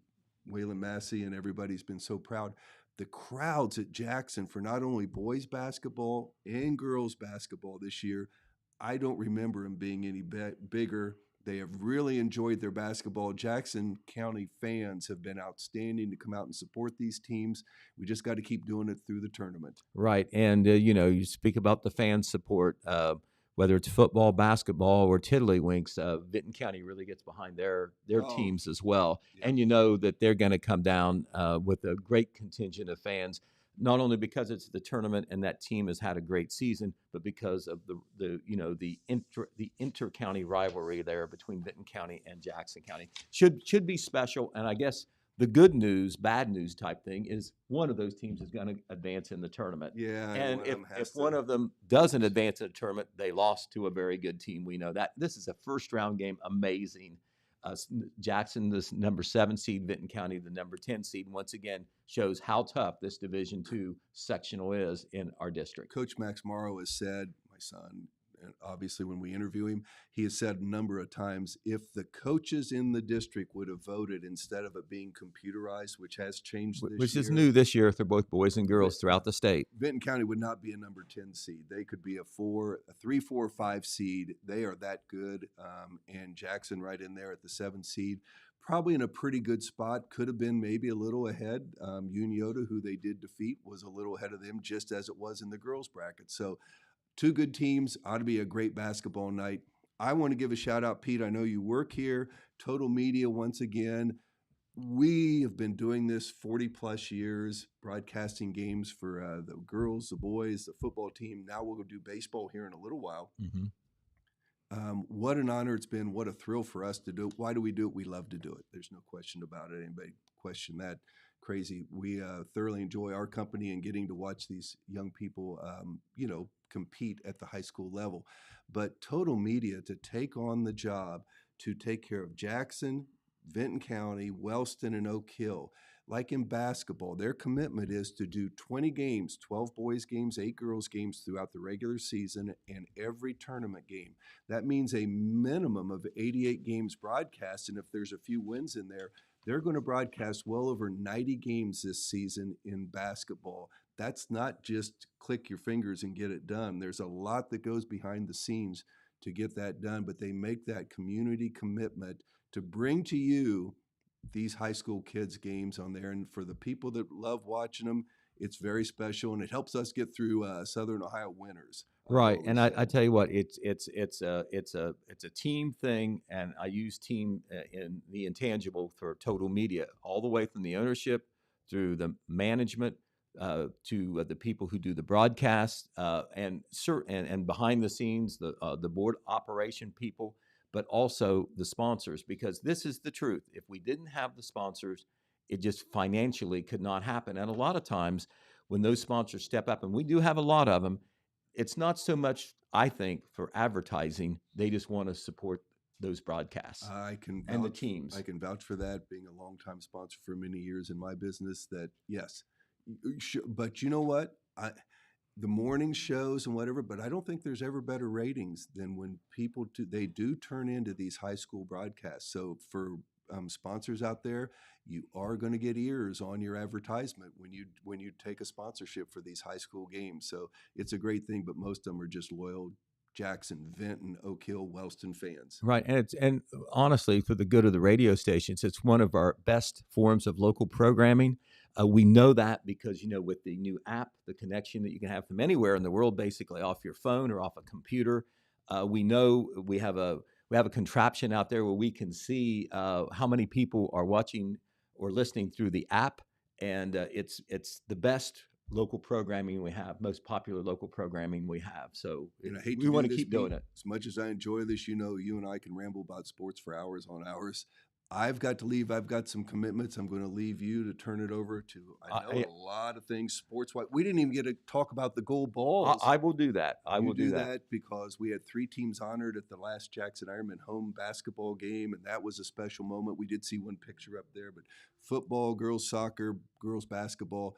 Waylon Massey and everybody's been so proud, the crowds at Jackson for not only boys basketball and girls basketball this year, I don't remember them being any bigger. They have really enjoyed their basketball. Jackson County fans have been outstanding to come out and support these teams. We just got to keep doing it through the tournament. Right. And, you speak about the fan support, whether it's football, basketball, or tiddlywinks, Vinton County really gets behind their Oh, teams as well. yeah. And you know that they're going to come down with a great contingent of fans, not only because it's the tournament and that team has had a great season, but because of the inter-county rivalry there between Vinton County and Jackson County. Should be special. And I guess the good news, bad news type thing is one of those teams is going to advance in the tournament. Yeah, And one of them has if one to. of them doesn't advance in the tournament, they lost to a very good team. We know that. This is a first round game. Amazing. Jackson, this number 7 seed, Vinton County, the number 10 seed, once again shows how tough this Division II sectional is in our district. Coach Max Morrow has said, my son, and obviously when we interview him, he has said a number of times, if the coaches in the district would have voted instead of it being computerized, which has changed this Which year, is new this year for both boys and girls throughout the state. Vinton County would not be a number 10 seed. They could be a 3, 4, 5 seed. They are that good. And Jackson right in there at the 7 seed, probably in a pretty good spot. Could have been maybe a little ahead. Unioda, who they did defeat, was a little ahead of them, just as it was in the girls bracket. So 2 good teams. Ought to be a great basketball night. I want to give a shout out, Pete. I know you work here. Total Media, once again. We have been doing this 40 plus years, broadcasting games for the girls, the boys, the football team. Now we'll go do baseball here in a little while. Mm-hmm. What an honor it's been. What a thrill for us to do it. Why do we do it? We love to do it. There's no question about it. Anybody question that? Crazy. We thoroughly enjoy our company and getting to watch these young people, compete at the high school level. But Total Media, to take on the job to take care of Jackson, Vinton County, Wellston, and Oak Hill. Like in basketball, their commitment is to do 20 games, 12 boys games, 8 girls games throughout the regular season and every tournament game. That means a minimum of 88 games broadcast, and if there's a few wins in there, they're going to broadcast well over 90 games this season in basketball. That's not just click your fingers and get it done. There's a lot that goes behind the scenes to get that done, but they make that community commitment to bring to you these high school kids games on there. And for the people that love watching them, it's very special, and it helps us get through Southern Ohio winters. Right, and I tell you what, it's a team thing, and I use team in the intangible for Total Media, all the way from the ownership through the management to the people who do the broadcast and behind the scenes, the board operation people, but also the sponsors, because this is the truth. If we didn't have the sponsors, it just financially could not happen. And a lot of times when those sponsors step up, and we do have a lot of them, it's not so much, I think, for advertising. They just want to support those broadcasts and the teams. I can vouch for that, being a longtime sponsor for many years in my business, that yes. But you know what? The morning shows and whatever, but I don't think there's ever better ratings than when people they do turn into these high school broadcasts. So for sponsors out there, you are going to get ears on your advertisement when you take a sponsorship for these high school games. So it's a great thing, but most of them are just loyal Jackson, Vinton, Oak Hill, Wellston fans. Right, and honestly, for the good of the radio stations, it's one of our best forms of local programming. We know that because, with the new app, the connection that you can have from anywhere in the world, basically off your phone or off a computer, we know we have a contraption out there where we can see how many people are watching or listening through the app, and it's the best local programming we have, most popular local programming we have. So And I hate we to want do to this, keep doing Pete. it. As much as I enjoy this, you and I can ramble about sports for hours on hours. I've got to leave. I've got some commitments. I'm going to leave you to turn it over to, I know I, a lot of things sports-wise. We didn't even get to talk about the gold balls. I will do that. I You will do that. that because we had 3 teams honored at the last Jackson Ironman home basketball game, and that was a special moment. We did see one picture up there, but football, girls soccer, girls basketball,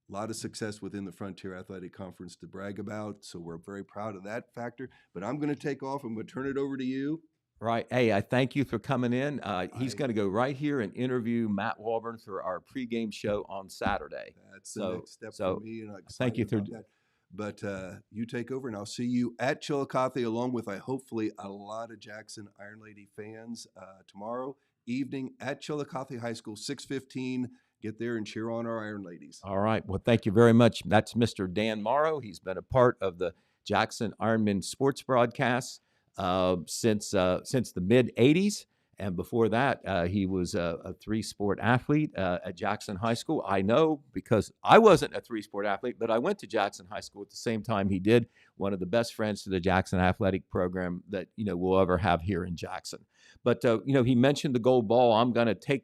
a lot of success within the Frontier Athletic Conference to brag about. So we're very proud of that factor. But I'm going to take off. I'm going to turn it over to you. Right. Hey, I thank you for coming in. He's I- going to go right here and interview Matt Walburn for our pregame show on Saturday. That's the So- next step so for me, and I'm thank you excited for- about that. But you take over, and I'll see you at Chillicothe, along with hopefully a lot of Jackson Iron Lady fans tomorrow evening at Chillicothe High School, 6:15. Get there and cheer on our Iron Ladies. All right. Well, thank you very much. That's Mr. Dan Morrow. He's been a part of the Jackson Ironman sports broadcasts since the mid '80s, and before that, he was a 3-sport athlete at Jackson High School. I know because I wasn't a 3-sport athlete, but I went to Jackson High School at the same time he did. One of the best friends to the Jackson athletic program that we'll ever have here in Jackson. But he mentioned the gold ball. I'm going to take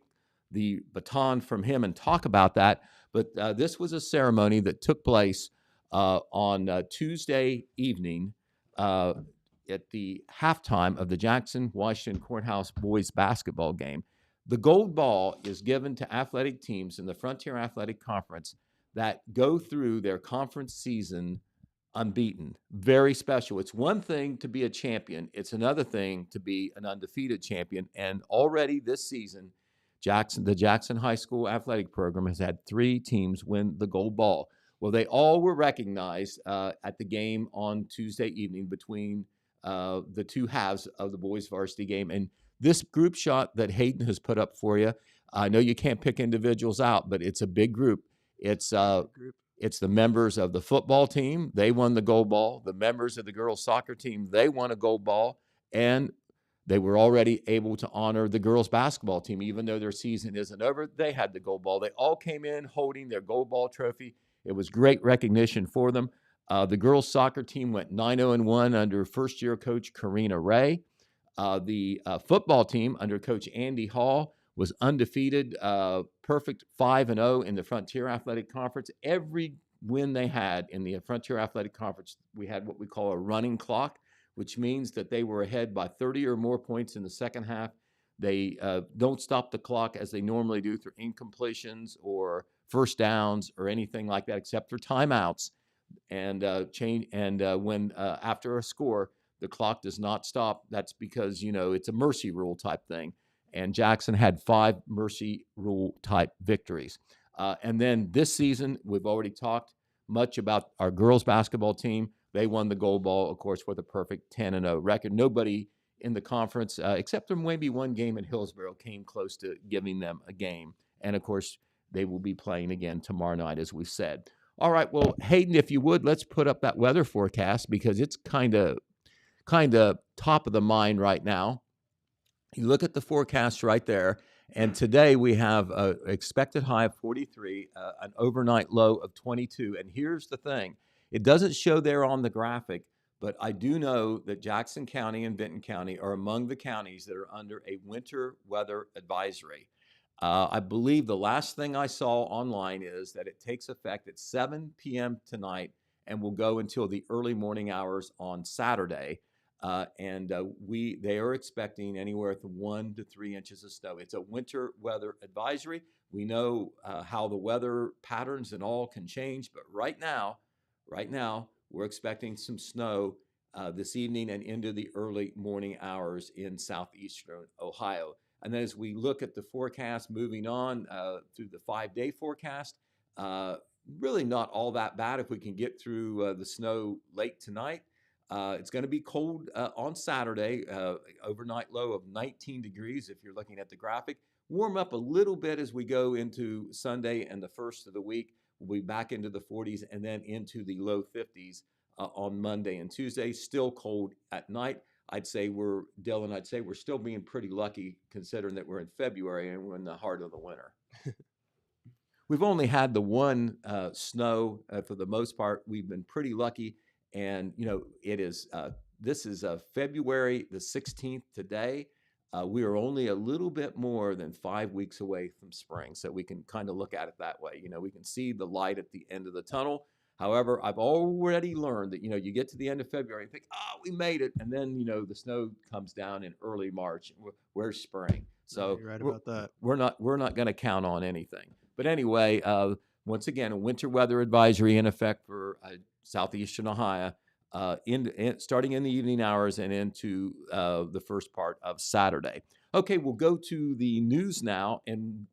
the baton from him and talk about that. But this was a ceremony that took place on Tuesday evening at the halftime of the Jackson Washington Courthouse boys basketball game. The gold ball is given to athletic teams in the Frontier Athletic Conference that go through their conference season unbeaten. Very special. It's one thing to be a champion. It's another thing to be an undefeated champion. And already this season, the Jackson High School athletic program has had 3 teams win the gold ball. Well, they all were recognized at the game on Tuesday evening between the 2 halves of the boys varsity game. And this group shot that Hayden has put up for you, I know you can't pick individuals out, but it's a big group. It's the members of the football team. They won the gold ball. The members of the girls soccer team, they won a gold ball. And they were already able to honor the girls basketball team. Even though their season isn't over, they had the gold ball. They all came in holding their gold ball trophy. It was great recognition for them. The girls soccer team went 9-0-1 under first-year coach Karina Ray. The football team under Coach Andy Hall was undefeated, perfect 5-0 in the Frontier Athletic Conference. Every win they had in the Frontier Athletic Conference, we had what we call a running clock, which means that they were ahead by 30 or more points in the second half. They don't stop the clock as they normally do through incompletions or first downs or anything like that, except for timeouts. And when after a score, the clock does not stop. That's because it's a mercy rule type thing. And Jackson had 5 mercy rule type victories. And then this season, we've already talked much about our girls basketball team. They won the gold ball, of course, with a perfect 10-0 record. Nobody in the conference, except for maybe one game at Hillsborough, came close to giving them a game. And, of course, they will be playing again tomorrow night, as we said. All right, well, Hayden, if you would, let's put up that weather forecast because it's kind of top of the mind right now. You look at the forecast right there, and today we have an expected high of 43, an overnight low of 22. And here's the thing. It doesn't show there on the graphic, but I do know that Jackson County and Benton County are among the counties that are under a winter weather advisory. I believe the last thing I saw online is that it takes effect at 7 p.m. tonight and will go until the early morning hours on Saturday. They are expecting anywhere from 1 to 3 inches of snow. It's a winter weather advisory. We know how the weather patterns and all can change, but right now, we're expecting some snow this evening and into the early morning hours in southeastern Ohio. And then as we look at the forecast moving on through the 5-day forecast, really not all that bad if we can get through the snow late tonight. It's going to be cold on Saturday, overnight low of 19 degrees if you're looking at the graphic. Warm up a little bit as we go into Sunday and the first of the week. We'll be back into the 40s and then into the low 50s on Monday and Tuesday. Still cold at night. I'd say we're still being pretty lucky considering that we're in February and we're in the heart of the winter. We've only had the one snow for the most part. We've been pretty lucky. And, it is, this is February the 16th today. we are only a little bit more than 5 weeks away from spring. So we can kind of look at it that way. We can see the light at the end of the tunnel. However, I've already learned that, you get to the end of February and think, oh, we made it. And then, the snow comes down in early March. Where's spring? So You're right about that. we're not going to count on anything. But anyway, once again, a winter weather advisory in effect for southeastern Ohio, starting in the evening hours and into the first part of Saturday. Okay, we'll go to the news now, and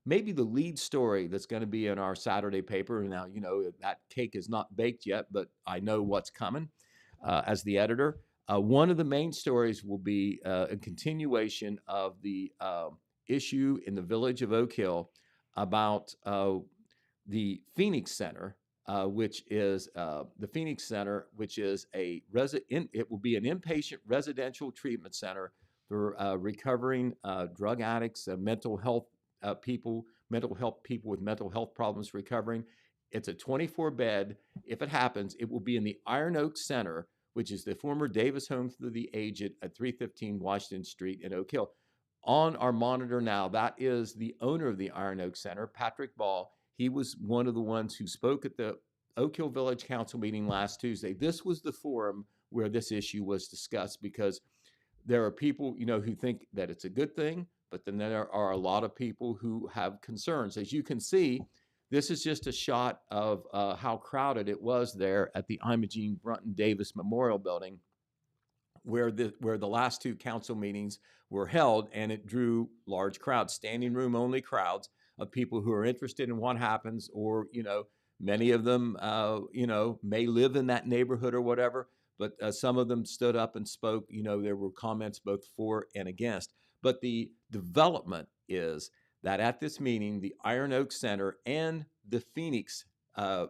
maybe the lead story that's going to be in our Saturday paper. Now, that cake is not baked yet, but I know what's coming as the editor. One of the main stories will be a continuation of the issue in the village of Oak Hill about the Phoenix Center, which is the Phoenix Center, which is it will be an inpatient residential treatment center for recovering drug addicts, mental health people with mental health problems recovering. It's a 24-bed. If it happens, it will be in the Iron Oak Center, which is the former Davis Home for the Aged at 315 Washington Street in Oak Hill. On our monitor now, that is the owner of the Iron Oak Center, Patrick Ball. He was one of the ones who spoke at the Oak Hill Village Council meeting last Tuesday. This was the forum where this issue was discussed, because there are people, who think that it's a good thing, but then there are a lot of people who have concerns. As you can see, this is just a shot of how crowded it was there at the Imogene Brunton Davis Memorial Building, where the last two council meetings were held, and it drew large crowds, standing room only crowds of people who are interested in what happens, or many of them may live in that neighborhood or whatever, but some of them stood up and spoke. There were comments both for and against. But the development is that at this meeting, the Iron Oak Center and the Phoenix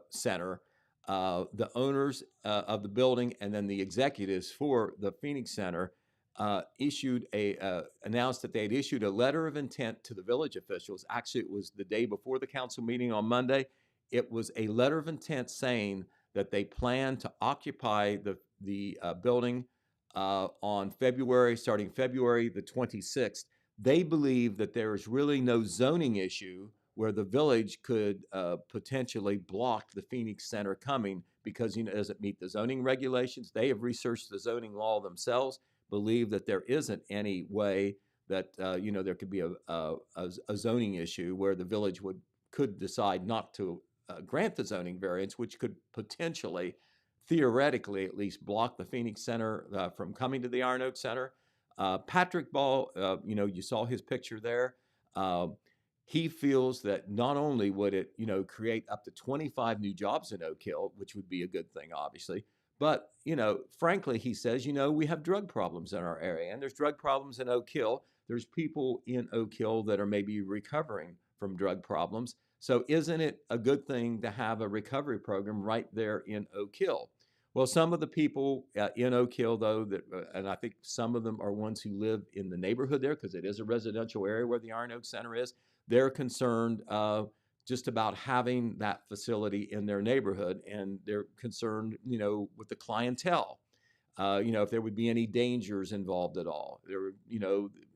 Center, the owners of the building and then the executives for the Phoenix Center announced that they had issued a letter of intent to the village officials. Actually, it was the day before the council meeting on Monday. It was a letter of intent saying that they plan to occupy the building starting February the 26th. They believe that there is really no zoning issue where the village could potentially block the Phoenix Center coming, because it doesn't meet the zoning regulations. They have researched the zoning law themselves, believe that there isn't any way that there could be a zoning issue where the village could decide not to grant the zoning variance, which could potentially, theoretically at least, block the Phoenix Center from coming to the Iron Oak Center. Patrick Ball, you saw his picture there. He feels that not only would it, create up to 25 new jobs in Oak Hill, which would be a good thing, obviously, but, frankly, he says, we have drug problems in our area, and there's drug problems in Oak Hill. There's people in Oak Hill that are maybe recovering from drug problems. So isn't it a good thing to have a recovery program right there in Oak Hill? Well, some of the people in Oak Hill, though, and I think some of them are ones who live in the neighborhood there, because it is a residential area where the Iron Oak Center is, they're concerned just about having that facility in their neighborhood, and they're concerned, with the clientele. If there would be any dangers involved at all.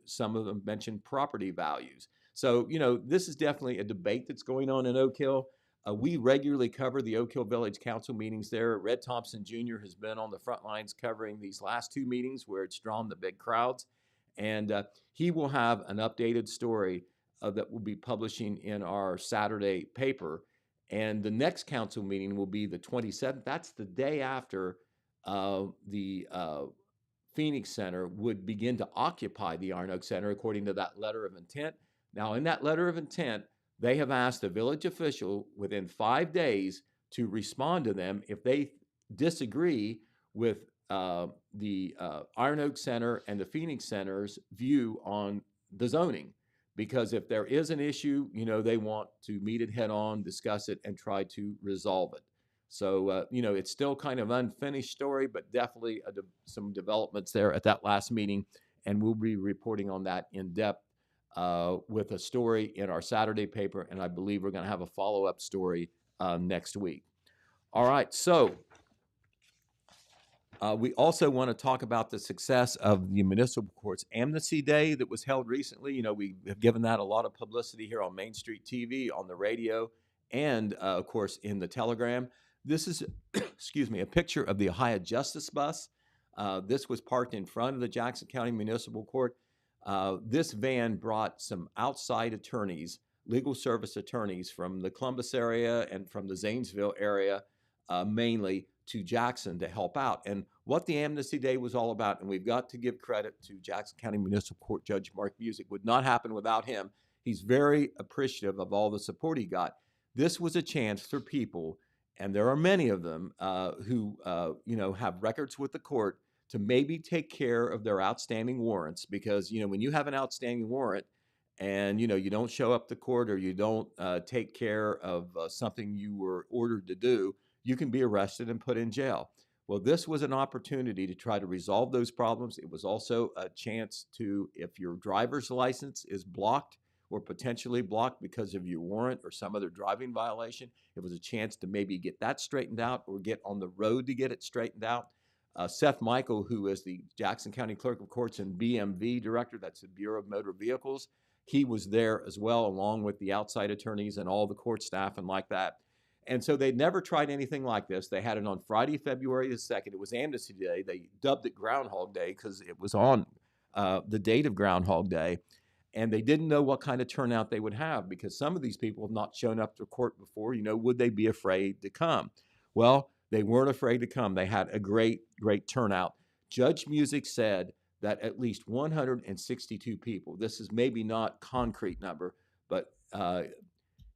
Some of them mentioned property values. So, this is definitely a debate that's going on in Oak Hill. We regularly cover the Oak Hill Village Council meetings there. Red Thompson Jr. has been on the front lines covering these last two meetings where it's drawn the big crowds. And he will have an updated story that we'll be publishing in our Saturday paper. And the next council meeting will be the 27th. That's the day after the Phoenix Center would begin to occupy the Iron Oak Center, according to that letter of intent. Now, in that letter of intent, they have asked a village official within 5 days to respond to them if they disagree with the Iron Oak Center and the Phoenix Center's view on the zoning. Because if there is an issue, they want to meet it head on, discuss it, and try to resolve it. So, it's still kind of unfinished story, but definitely some developments there at that last meeting. And we'll be reporting on that in depth with a story in our Saturday paper, and I believe we're going to have a follow-up story next week. All right, so We also want to talk about the success of the Municipal Courts Amnesty Day that was held recently. We have given that a lot of publicity here on Main Street TV, on the radio, and of course in the Telegram. This is, excuse me, a picture of the Ohio Justice Bus. This was parked in front of the Jackson County Municipal Court. This van brought some outside attorneys, legal service attorneys from the Columbus area and from the Zanesville area, mainly to Jackson to help out. And what the Amnesty Day was all about, and we've got to give credit to Jackson County Municipal Court Judge Mark Music, would not happen without him. He's very appreciative of all the support he got. This was a chance for people, and there are many of them who have records with the court, to maybe take care of their outstanding warrants, because when you have an outstanding warrant and you don't show up to court, or you don't take care of something you were ordered to do, you can be arrested and put in jail. Well, this was an opportunity to try to resolve those problems. It was also a chance to, if your driver's license is blocked or potentially blocked because of your warrant or some other driving violation, it was a chance to maybe get that straightened out, or get on the road to get it straightened out. Seth Michael, who is the Jackson County Clerk of Courts and BMV Director, that's the Bureau of Motor Vehicles, he was there as well, along with the outside attorneys and all the court staff and like that. And so they'd never tried anything like this. They had it on Friday, February the 2nd. It was Amnesty Day. They dubbed it Groundhog Day because it was on the date of Groundhog Day. And they didn't know what kind of turnout they would have, because some of these people have not shown up to court before. Would they be afraid to come? Well, they weren't afraid to come. They had a great, great turnout. Judge Music said that at least 162 people, this is maybe not concrete number, but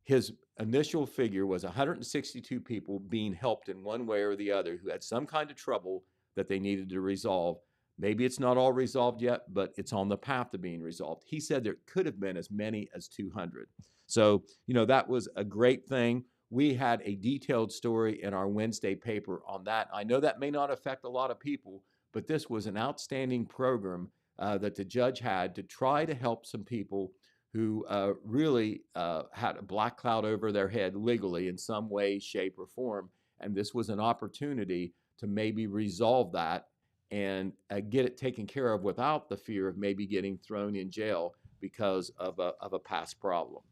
his initial figure was 162 people being helped in one way or the other, who had some kind of trouble that they needed to resolve. Maybe it's not all resolved yet, but it's on the path to being resolved. He said there could have been as many as 200. So, that was a great thing. We had a detailed story in our Wednesday paper on that. I know that may not affect a lot of people, but this was an outstanding program that the judge had to try to help some people who really had a black cloud over their head legally in some way, shape, or form. And this was an opportunity to maybe resolve that and get it taken care of without the fear of maybe getting thrown in jail because of a past problem.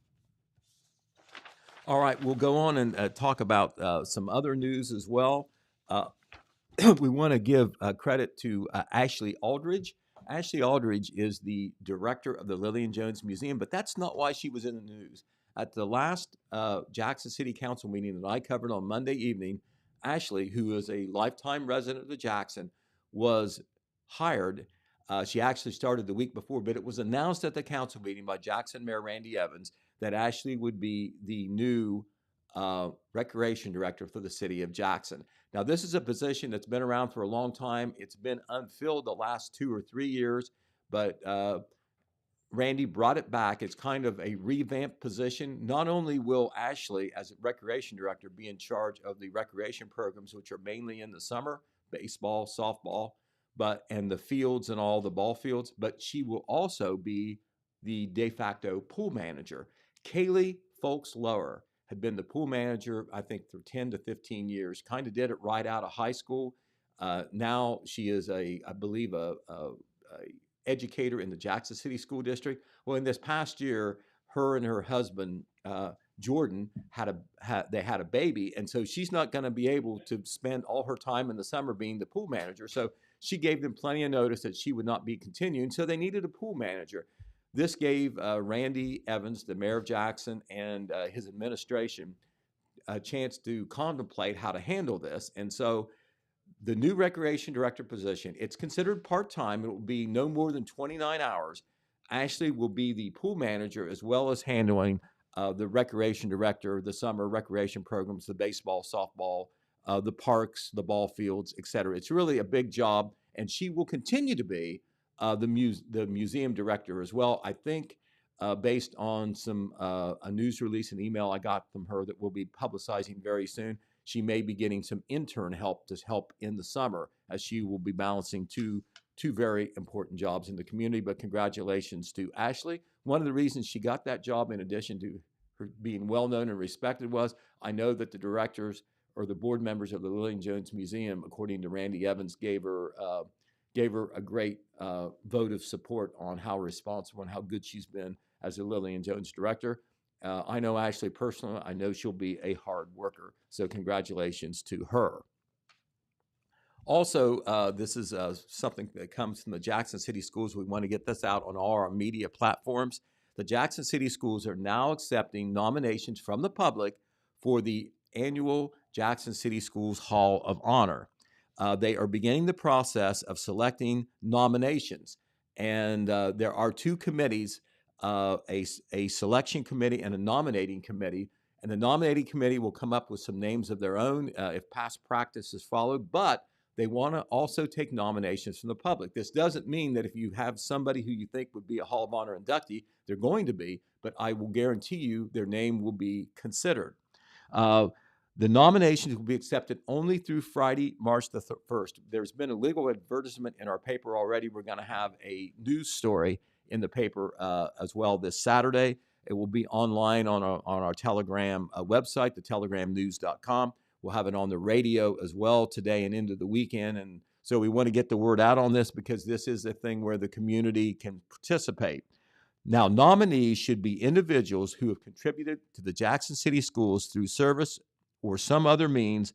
All right, we'll go on and talk about some other news as well. We want to give credit to Ashley Aldridge. Ashley Aldridge is the director of the Lillian Jones Museum, but that's not why she was in the news. At the last Jackson City Council meeting that I covered on Monday evening, Ashley, who is a lifetime resident of Jackson, was hired. She actually started the week before, but it was announced at the council meeting by Jackson Mayor Randy Evans that Ashley would be the new recreation director for the city of Jackson. Now, this is a position that's been around for a long time. It's been unfilled the last 2 or 3 years, but Randy brought it back. It's kind of a revamped position. Not only will Ashley, as a recreation director, be in charge of the recreation programs, which are mainly in the summer, baseball, softball, and the fields and all the ball fields, but she will also be the de facto pool manager. Kaylee Folks Lower had been the pool manager, I think, for 10 to 15 years, kind of did it right out of high school. Now she is I believe, a educator in the Jackson City School District. Well, in this past year, her and her husband, Jordan, had a baby, and so she's not going to be able to spend all her time in the summer being the pool manager. So she gave them plenty of notice that she would not be continuing, so they needed a pool manager. This gave Randy Evans, the mayor of Jackson, and his administration a chance to contemplate how to handle this. And so the new recreation director position, it's considered part-time. It will be no more than 29 hours. Ashley will be the pool manager as well as handling the recreation director, the summer recreation programs, the baseball, softball, the parks, the ball fields, et cetera. It's really a big job, and she will continue to be the museum director as well. I think based on a news release and email I got from her that we'll be publicizing very soon, she may be getting some intern help to help in the summer, as she will be balancing two very important jobs in the community. But congratulations to Ashley. One of the reasons she got that job, in addition to her being well known and respected, was I know that the directors or the board members of the Lillian Jones Museum, according to Randy Evans, gave her a great vote of support on how responsible and how good she's been as a Lillian Jones director. I know Ashley personally. I know she'll be a hard worker. So congratulations to her. Also, this is something that comes from the Jackson City Schools. We want to get this out on all our media platforms. The Jackson City Schools are now accepting nominations from the public for the annual Jackson City Schools Hall of Honor. They are beginning the process of selecting nominations. And there are two committees, a selection committee and a nominating committee. And the nominating committee will come up with some names of their own if past practice is followed, but they want to also take nominations from the public. This doesn't mean that if you have somebody who you think would be a Hall of Honor inductee, they're going to be, but I will guarantee you their name will be considered. The nominations will be accepted only through Friday, March the 1st. There's been a legal advertisement in our paper already. We're going to have a news story in the paper as well this Saturday. It will be online on our Telegram website, thetelegram.news.com. We'll have it on the radio as well today and into the weekend. And so we want to get the word out on this because this is a thing where the community can participate. Now, nominees should be individuals who have contributed to the Jackson City Schools through service or some other means,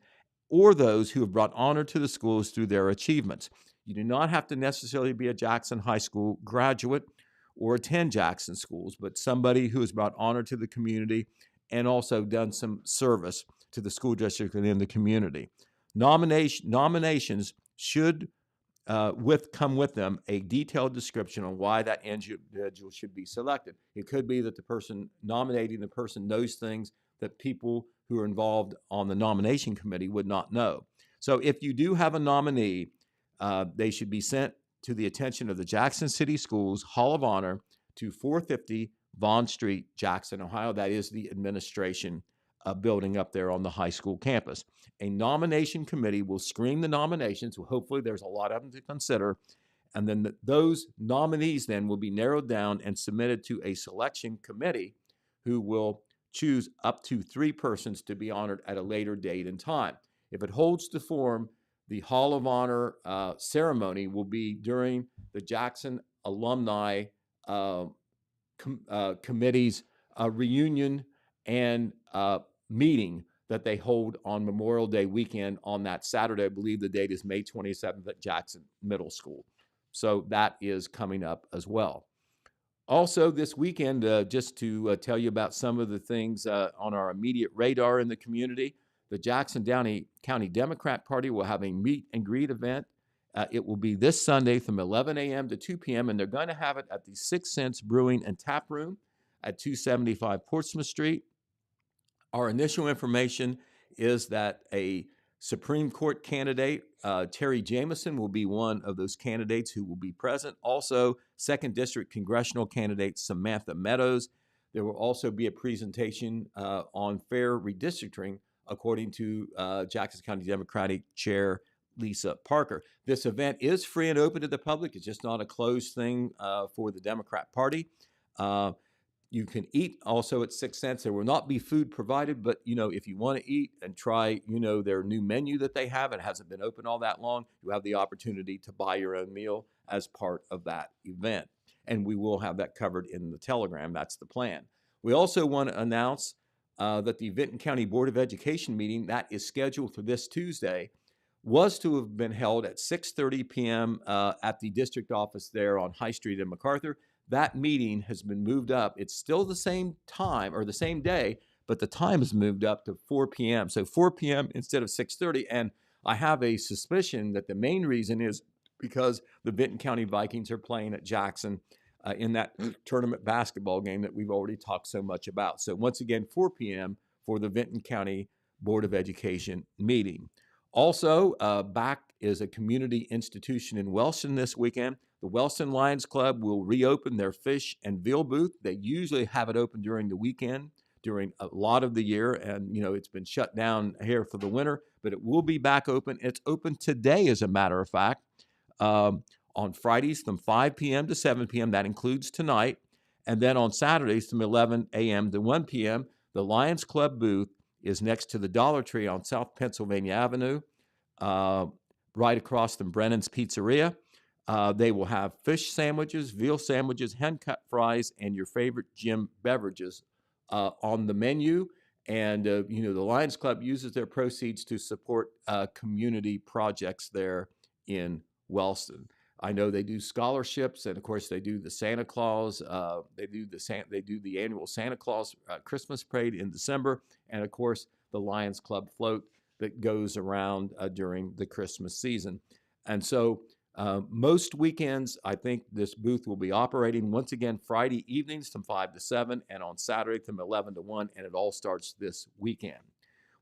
or those who have brought honor to the schools through their achievements. You do not have to necessarily be a Jackson High School graduate or attend Jackson schools, but somebody who has brought honor to the community and also done some service to the school district and in the community. Nominations should come with them a detailed description on why that individual should be selected. It could be that the person nominating the person knows things that people who are involved on the nomination committee would not know. So if you do have a nominee, they should be sent to the attention of the Jackson City Schools Hall of Honor to 450 Vaughn Street, Jackson, Ohio. That is the administration building up there on the high school campus. A nomination committee will screen the nominations. Hopefully there's a lot of them to consider. And then those nominees then will be narrowed down and submitted to a selection committee who will choose up to 3 persons to be honored at a later date and time. If it holds to form, the Hall of Honor ceremony will be during the Jackson Alumni Committee's reunion and meeting that they hold on Memorial Day weekend on that Saturday. I believe the date is May 27th at Jackson Middle School. So that is coming up as well. Also this weekend, just to tell you about some of the things on our immediate radar in the community, the Jackson County Democrat Party will have a meet and greet event. It will be this Sunday from 11 a.m. to 2 p.m., and they're going to have it at the 6 Sense Brewing and Tap Room at 275 Portsmouth Street. Our initial information is that a Supreme Court candidate, Terry Jamison, will be one of those candidates who will be present. Also, 2nd District Congressional candidate Samantha Meadows. There will also be a presentation on fair redistricting, according to Jackson County Democratic Chair Lisa Parker. This event is free and open to the public. It's just not a closed thing for the Democrat Party. You can eat also at 6 Sense. There will not be food provided, but if you want to eat and try, their new menu that they have, it hasn't been open all that long, you have the opportunity to buy your own meal as part of that event. And we will have that covered in the Telegram. That's the plan. We also want to announce that the Vinton County Board of Education meeting that is scheduled for this Tuesday was to have been held at 6:30 p.m. At the district office there on High Street in MacArthur. That meeting has been moved up. It's still the same time or the same day, but the time has moved up to 4 p.m. So 4 p.m. instead of 6:30. And I have a suspicion that the main reason is because the Vinton County Vikings are playing at Jackson in that tournament basketball game that we've already talked so much about. So once again, 4 p.m. for the Vinton County Board of Education meeting. Also, back is a community institution in Wellston this weekend. The Wellston Lions Club will reopen their fish and veal booth. They usually have it open during the weekend, during a lot of the year, and it's been shut down here for the winter, but it will be back open. It's open today, as a matter of fact, on Fridays from 5 p.m. to 7 p.m. That includes tonight. And then on Saturdays from 11 a.m. to 1 p.m., the Lions Club booth is next to the Dollar Tree on South Pennsylvania Avenue, right across from Brennan's Pizzeria. They will have fish sandwiches, veal sandwiches, hand-cut fries, and your favorite gym beverages on the menu. And, you know, the Lions Club uses their proceeds to support community projects there in Wellston. I know they do scholarships, and of course they do the Santa Claus. They do the annual Santa Claus Christmas parade in December, and of course the Lions Club float that goes around during the Christmas season. And so most weekends, I think this booth will be operating once again Friday evenings from 5 to 7, and on Saturday from 11 to 1, and it all starts this weekend.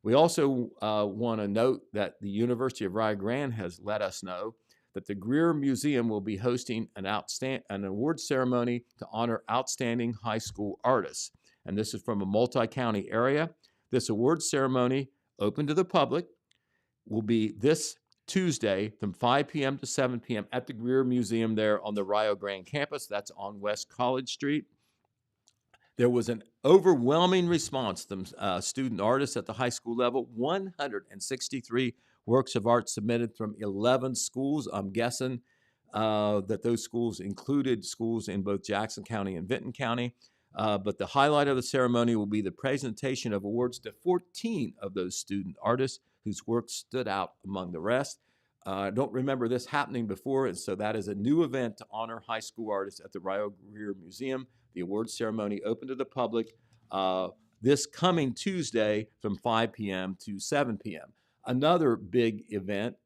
We also want to note that the University of Rio Grande has let us know that the Greer Museum will be hosting an award ceremony to honor outstanding high school artists. And this is from a multi-county area. This award ceremony, open to the public, will be this Tuesday from 5 p.m. to 7 p.m. at the Greer Museum there on the Rio Grande campus. That's on West College Street. There was an overwhelming response from student artists at the high school level. 163 works of art submitted from 11 schools. I'm guessing that those schools included schools in both Jackson County and Vinton County. But the highlight of the ceremony will be the presentation of awards to 14 of those student artists whose work stood out among the rest. I don't remember this happening before, and so that is a new event to honor high school artists at the Rio Greer Museum. The awards ceremony open to the public this coming Tuesday from 5 p.m. to 7 p.m. Another big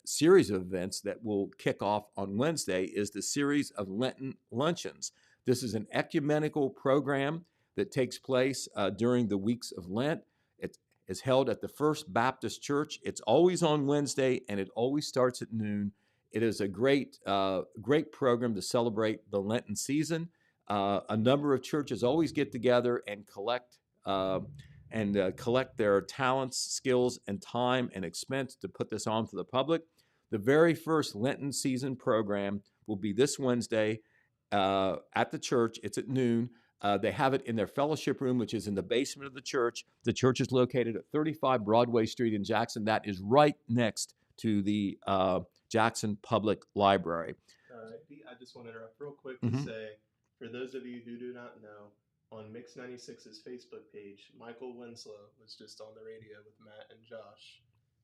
series of events that will kick off on Wednesday is the series of Lenten luncheons. This is an ecumenical program that takes place during the weeks of Lent. It is held at the First Baptist Church. It's always on Wednesday, and it always starts at noon. It is a great program to celebrate the Lenten season. A number of churches always get together and collect their talents, skills, and time and expense to put this on for the public. The very first Lenten season program will be this Wednesday at the church. It's at noon. They have it in their fellowship room, which is in the basement of the church. The church is located at 35 Broadway Street in Jackson. That is right next to the Jackson Public Library. I just want to interrupt real quick Mhm. to say, for those of you who do not know, on Mix 96's Facebook page, Michael Winslow was just on the radio with Matt and Josh.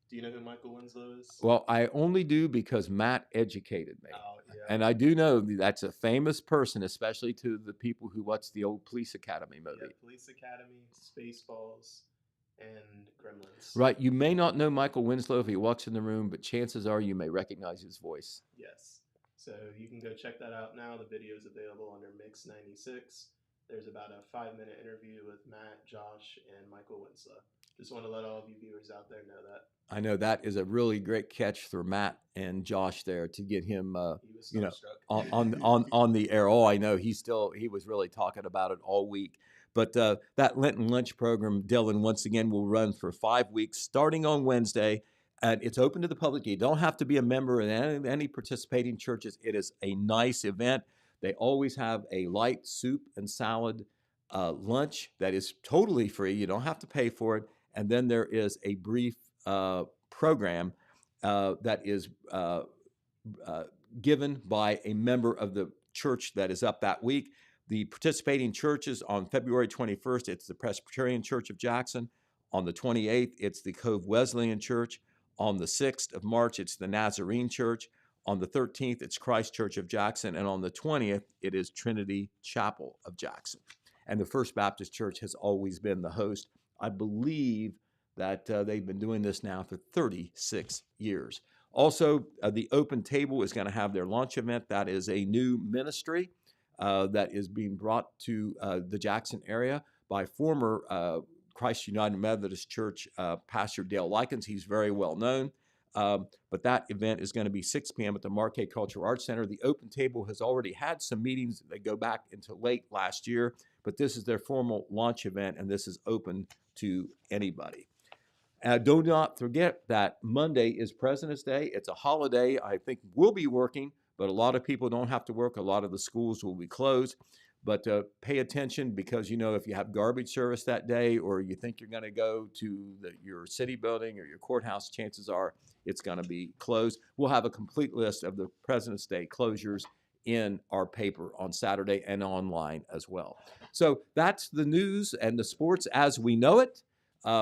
Do you know who Michael Winslow is? Well, I only do because Matt educated me. Oh, yeah. And I do know that's a famous person, especially to the people who watch the old Police Academy movie. Yeah, Police Academy, Spaceballs, and Gremlins. Right. You may not know Michael Winslow if he walks in the room, but chances are you may recognize his voice. Yes. So you can go check that out now. The video is available under Mix 96. There's about a 5-minute interview with Matt, Josh, and Michael Winslow. Just want to let all of you viewers out there know that. I know that is a really great catch for Matt and Josh there to get him, He was starstruck. on the air. Oh, I know he was really talking about it all week. But that Lenten lunch program, Dylan, once again will run for 5 weeks, starting on Wednesday, and it's open to the public. You don't have to be a member in any participating churches. It is a nice event. They always have a light soup and salad lunch that is totally free. You don't have to pay for it. And then there is a brief program that is given by a member of the church that is up that week. The participating churches on February 21st, it's the Presbyterian Church of Jackson. On the 28th, it's the Cove Wesleyan Church. On the 6th of March, it's the Nazarene Church. On the 13th, it's Christ Church of Jackson. And on the 20th, it is Trinity Chapel of Jackson. And the First Baptist Church has always been the host. I believe that they've been doing this now for 36 years. Also, the Open Table is going to have their launch event. That is a new ministry that is being brought to the Jackson area by former Christ United Methodist Church Pastor Dale Likens. He's very well known. But that event is going to be 6 p.m. at the Marquet Cultural Arts Center. The Open Table has already had some meetings that go back into late last year, but this is their formal launch event, and this is open to anybody. Do not forget that Monday is President's Day. It's a holiday. I think we'll be working, but a lot of people don't have to work. A lot of the schools will be closed. But pay attention, because, if you have garbage service that day, or you think you're going to go to your city building or your courthouse, chances are it's going to be closed. We'll have a complete list of the President's Day closures in our paper on Saturday and online as well. So that's the news and the sports as we know it.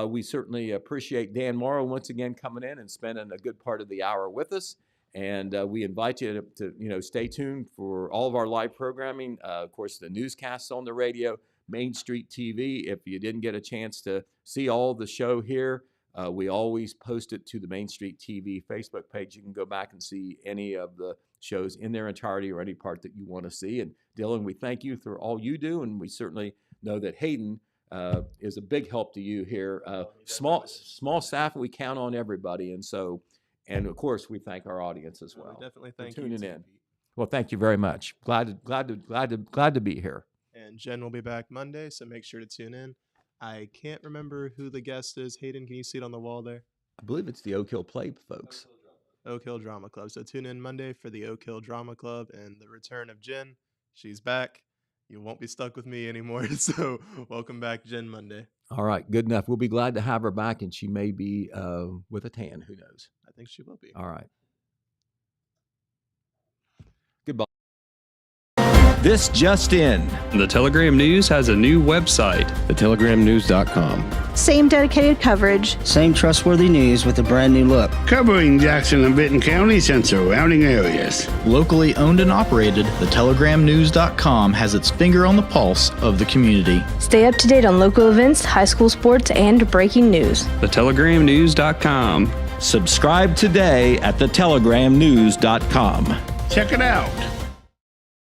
We certainly appreciate Dan Morrow once again coming in and spending a good part of the hour with us. And we invite you to stay tuned for all of our live programming. Of course, the newscasts on the radio, Main Street TV. If you didn't get a chance to see all the show here, we always post it to the Main Street TV Facebook page. You can go back and see any of the shows in their entirety or any part that you want to see. And Dylan, we thank you for all you do, and we certainly know that Hayden is a big help to you here. Small staff, we count on everybody, and of course we thank our audience as well. We definitely for thank tuning you. in. Well, thank you very much. Glad to be here. And Jen will be back Monday, so make sure to tune in. I can't remember who the guest is. Hayden, can you see it on the wall there? I believe it's the Oak Hill Play folks. Oak Hill Drama Club. So tune in Monday for the Oak Hill Drama Club and the return of Jen. She's back. You won't be stuck with me anymore. So welcome back, Jen, Monday. All right, good enough. We'll be glad to have her back, and she may be with a tan. Who knows? I think she will be. All right. Goodbye. This just in. The Telegram News has a new website. thetelegramnews.com. Same dedicated coverage. Same trustworthy news with a brand new look. Covering Jackson and Benton counties and surrounding areas. Locally owned and operated, thetelegramnews.com has its finger on the pulse of the community. Stay up to date on local events, high school sports, and breaking news. thetelegramnews.com. Subscribe today at thetelegramnews.com. Check it out.